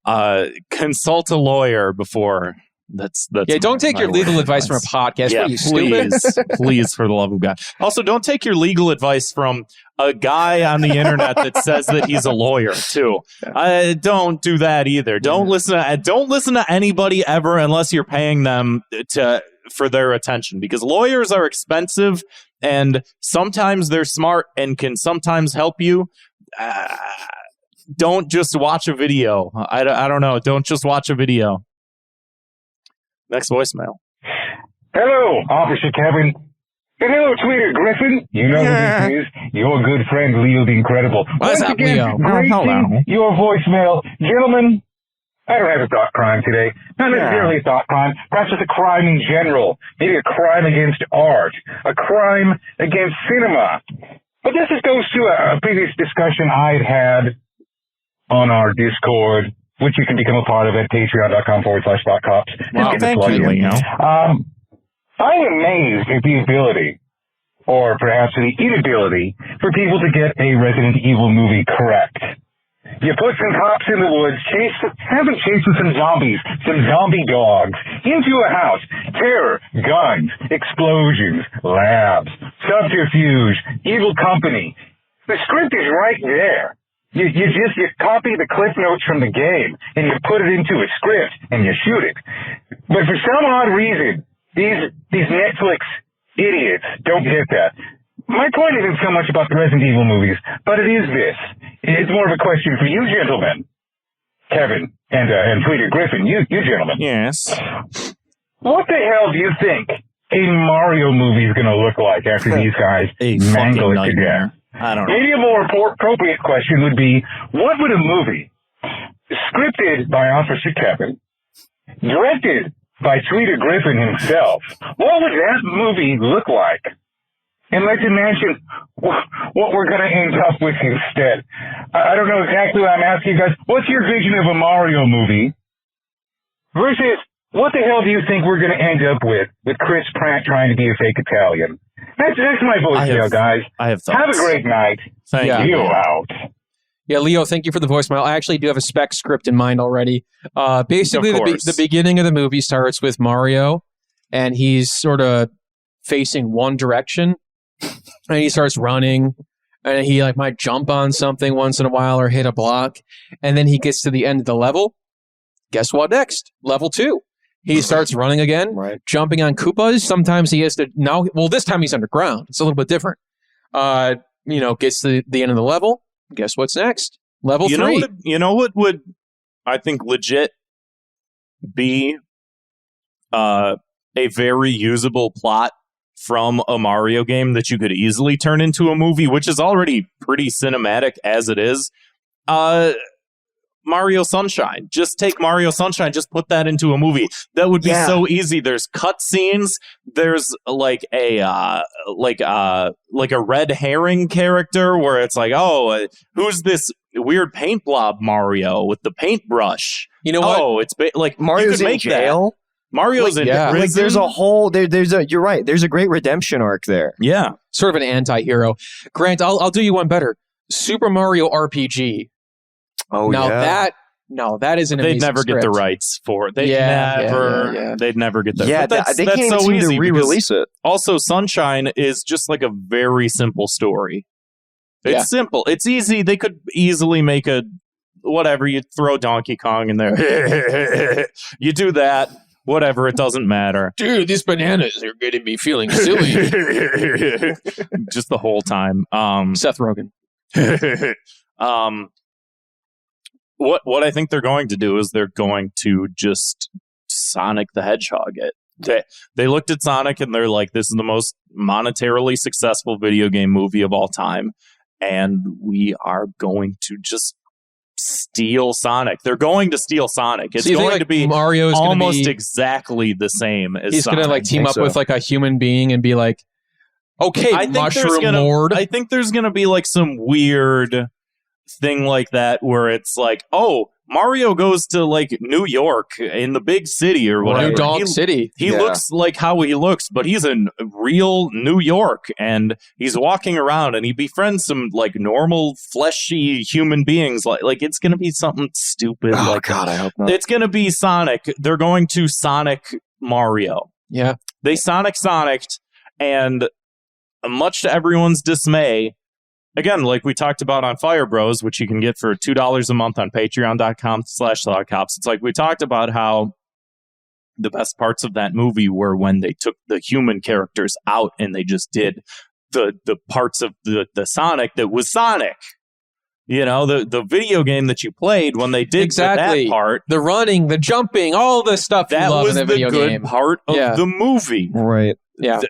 Consult a lawyer before That's Yeah, don't take your legal advice from a podcast. Yeah, What are you, stupid? please, for the love of God. Also, don't take your legal advice from a guy on the internet that says that he's a lawyer too. Don't do that either. Don't listen to anybody ever unless you're paying them for their attention, because lawyers are expensive and sometimes they're smart and can sometimes help you. Don't just watch a video. I don't know. Don't just watch a video. Next voicemail. Hello, Officer Kevin. And hello, Tweeter Griffin. You know who this is. Your good friend, Leo the Incredible. What's Once up, again, Leo? gracing your voicemail. Gentlemen, I don't have a thought crime today. Not necessarily a thought crime. Perhaps just a crime in general. Maybe a crime against art. A crime against cinema. But this just goes to a previous discussion I'd had on our Discord, which you can become a part of at patreon.com/thotcops. Wow, thank you, Leo. I am amazed at the ability, or perhaps the inability, for people to get a Resident Evil movie correct. You put some cops in the woods, have them chase with some zombies, some zombie dogs, into a house, terror, guns, explosions, labs, subterfuge, evil company. The script is right there. You copy the cliff notes from the game, and you put it into a script, and you shoot it. But for some odd reason, these Netflix idiots don't get that. My point isn't so much about the Resident Evil movies, but it is this. It's more of a question for you gentlemen, Kevin and Tweeter Griffin, you gentlemen. Yes. What the hell do you think a Mario movie is going to look like after these guys mangle it to death? I don't know. Maybe a more appropriate question would be, what would a movie scripted by Officer Kevin, directed by Tweeter Griffin himself, what would that movie look like? And let's imagine what we're going to end up with instead. I don't know exactly what I'm asking you guys. What's your vision of a Mario movie versus what the hell do you think we're going to end up with Chris Pratt trying to be a fake Italian? That's my voicemail, guys. I have thoughts. Have a great night. Thank you. Out. Yeah, Leo, thank you for the voicemail. I actually do have a spec script in mind already. Basically, the beginning of the movie starts with Mario, and he's sort of facing one direction, and he starts running, and he might jump on something once in a while or hit a block, and then he gets to the end of the level. Guess what next? Level 2. He starts running again, jumping on Koopas. Sometimes he has to this time he's underground. It's a little bit different. Gets to the end of the level. Guess what's next? Level 3. You know what would, I think, legit be a very usable plot from a Mario game that you could easily turn into a movie, which is already pretty cinematic as it is. Mario Sunshine. Just take Mario Sunshine, just put that into a movie. That would be so easy. There's cutscenes. There's like a red herring character where it's like, who's this weird paint blob Mario with the paintbrush? You know what? Oh, it's Mario's in jail. Mario's in prison. There's a whole you're right. There's a great redemption arc there. Yeah, sort of an anti-hero. Grant, I'll do you one better. Super Mario RPG. Oh, that is an amazing They'd never script. get the rights for it. They'd never get that. Yeah, they can't even seem to re-release it. Also, Sunshine is just like a very simple story. It's simple. It's easy. They could easily make you throw Donkey Kong in there. You do that. Whatever, it doesn't matter. Dude, these bananas are getting me feeling silly. Just the whole time. Seth Rogen. What I think they're going to do is they're going to just Sonic the Hedgehog it. They looked at Sonic and they're like, this is the most monetarily successful video game movie of all time, and we are going to just steal Sonic. They're going to steal Sonic. It's going to be Mario's almost exactly the same as he's Sonic. He's going to team up with a human being and be like, okay, Mushroom Lord. I think there's going to be some weird thing like that where it's like, oh, Mario goes to like New York in the big city or whatever. New Dog City. He looks like how he looks, but he's in real New York, and he's walking around and he befriends some like normal fleshy human beings. Like it's gonna be something stupid. Oh like God, I hope not. it's gonna be Sonic. They're going to Sonic Mario. Yeah. They Sonic'd, and much to everyone's dismay, again, like we talked about on Fire Bros, which you can get for $2 a month on patreon.com/thoughtcops. It's like we talked about how the best parts of that movie were when they took the human characters out and they just did the parts of the Sonic that was Sonic. You know, the video game that you played when they did that part. The running, the jumping, all the stuff that you love was in the video good game. part of the movie. Right. Yeah.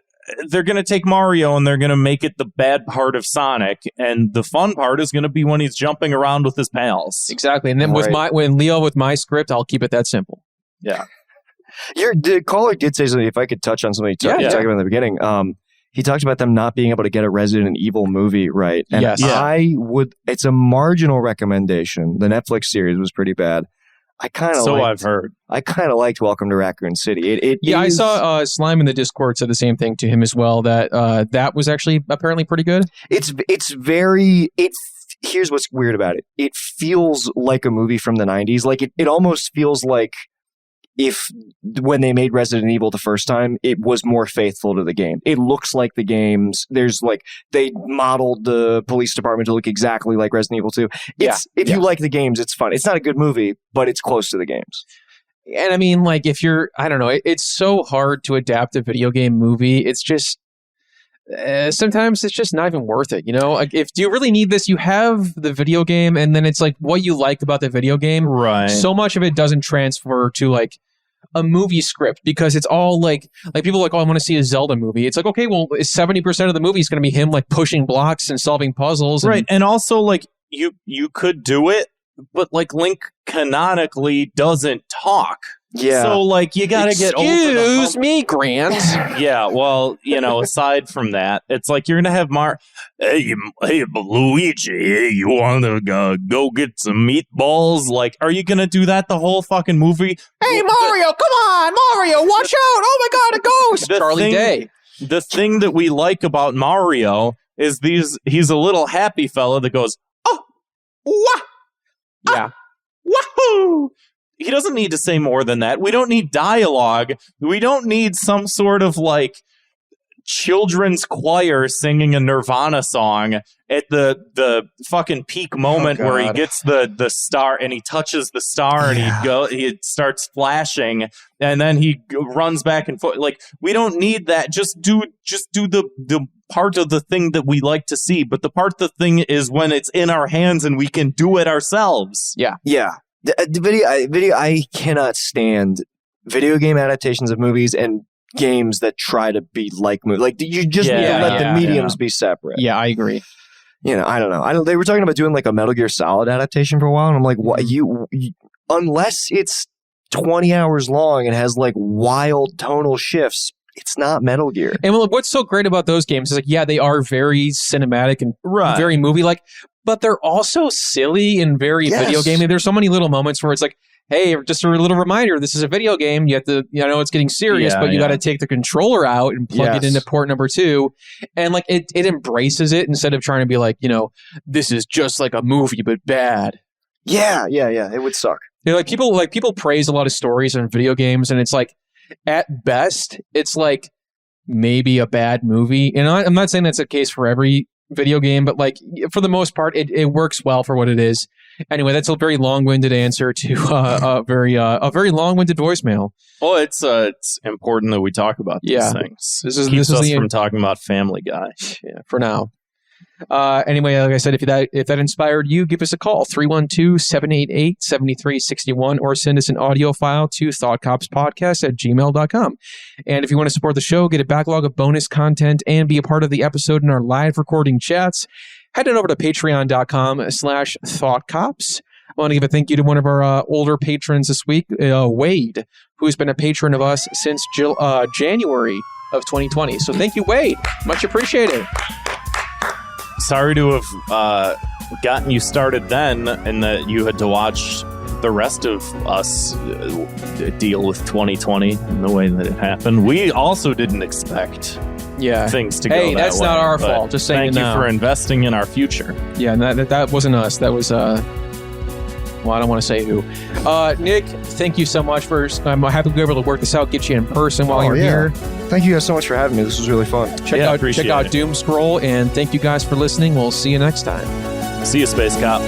They're going to take Mario and they're going to make it the bad part of Sonic, and the fun part is going to be when he's jumping around with his pals. Exactly. And then when Leo with my script, I'll keep it that simple. Yeah. The caller did say something. If I could touch on something you talked about in the beginning, he talked about them not being able to get a Resident Evil movie right. And it's a marginal recommendation. The Netflix series was pretty bad. I've heard. I kind of liked Welcome to Raccoon City. I saw Slime in the Discord said the same thing to him as well. That was actually apparently pretty good. Here's what's weird about it. It feels like a movie from the 90s. Like it almost feels like if when they made Resident Evil the first time, it was more faithful to the game. It looks like the games. There's like they modeled the police department to look exactly like Resident Evil 2. If you like the games, it's fun. It's not a good movie, but it's close to the games. And I mean, like if you're, I don't know, it's so hard to adapt a video game movie. It's just sometimes it's just not even worth it. You know, like do you really need this? You have the video game, and then it's like what you like about the video game. Right. So much of it doesn't transfer to like a movie script because it's all like people are like, oh, I want to see a Zelda movie. It's like, okay, well, 70% of the movie is going to be him like pushing blocks and solving puzzles. Right. And also like you could do it, but like Link canonically doesn't talk. Yeah. So like you got to get over Excuse me, Grant. Yeah, well, you know, aside from that, it's like you're going to have hey, Luigi, you want to go get some meatballs? Like, are you going to do that the whole fucking movie? Hey, Mario, come on, Mario, watch out. Oh my God, a ghost. Charlie Day. The thing that we like about Mario is he's a little happy fella that goes, oh, wah. Yeah. Wahoo! He doesn't need to say more than that. We don't need dialogue. We don't need some sort of like children's choir singing a Nirvana song at the fucking peak moment where he gets the star and he touches the star and he starts flashing and then he runs back and forth. Like we don't need that. Just do the part of the thing that we like to see. But the part of the thing is when it's in our hands and we can do it ourselves. Yeah. Yeah. I cannot stand video game adaptations of movies and games that try to be like movies. Like you just need to let the mediums be separate. Yeah, I agree. You know, I don't know. They were talking about doing like a Metal Gear Solid adaptation for a while, and I'm like, what? You unless it's 20 hours long and has like wild tonal shifts, it's not Metal Gear. And what's so great about those games is like, yeah, they are very cinematic and very movie-like, but they're also silly and very video gamey. There's so many little moments where it's like, hey, just a little reminder, this is a video game. You have to, you know, it's getting serious, but you got to take the controller out and plug it into port number 2. And like it embraces it instead of trying to be like, you know, this is just like a movie, but bad. Yeah. It would suck. You know, like people praise a lot of stories in video games, and it's like, at best, it's like maybe a bad movie. And I'm not saying that's the case for every video game, but like for the most part, it works well for what it is. Anyway, that's a very long-winded answer to a very long-winded voicemail. Well, it's important that we talk about these things. This is us from talking about Family Guy. Yeah, for now. Anyway, like I said, if that inspired you, give us a call, 312-788-7361, or send us an audio file to thoughtcopspodcast@gmail.com. And if you want to support the show, get a backlog of bonus content, and be a part of the episode in our live recording chats, head on over to patreon.com/thoughtcops. I want to give a thank you to one of our older patrons this week, Wade, who's been a patron of us since January of 2020. So thank you, Wade. Much appreciated. Sorry to have gotten you started then, and that you had to watch the rest of us deal with 2020 in the way that it happened. We also didn't expect things to go that way. Hey, that's not our fault. Just saying thank you for investing in our future. Yeah, that wasn't us. That was well, I don't want to say who. Nick, thank you so much I'm happy to be able to work this out, get you in person while you're here. Thank you guys so much for having me. This was really fun. Check out Doom Scroll, and thank you guys for listening. We'll see you next time. See you, Space Cop.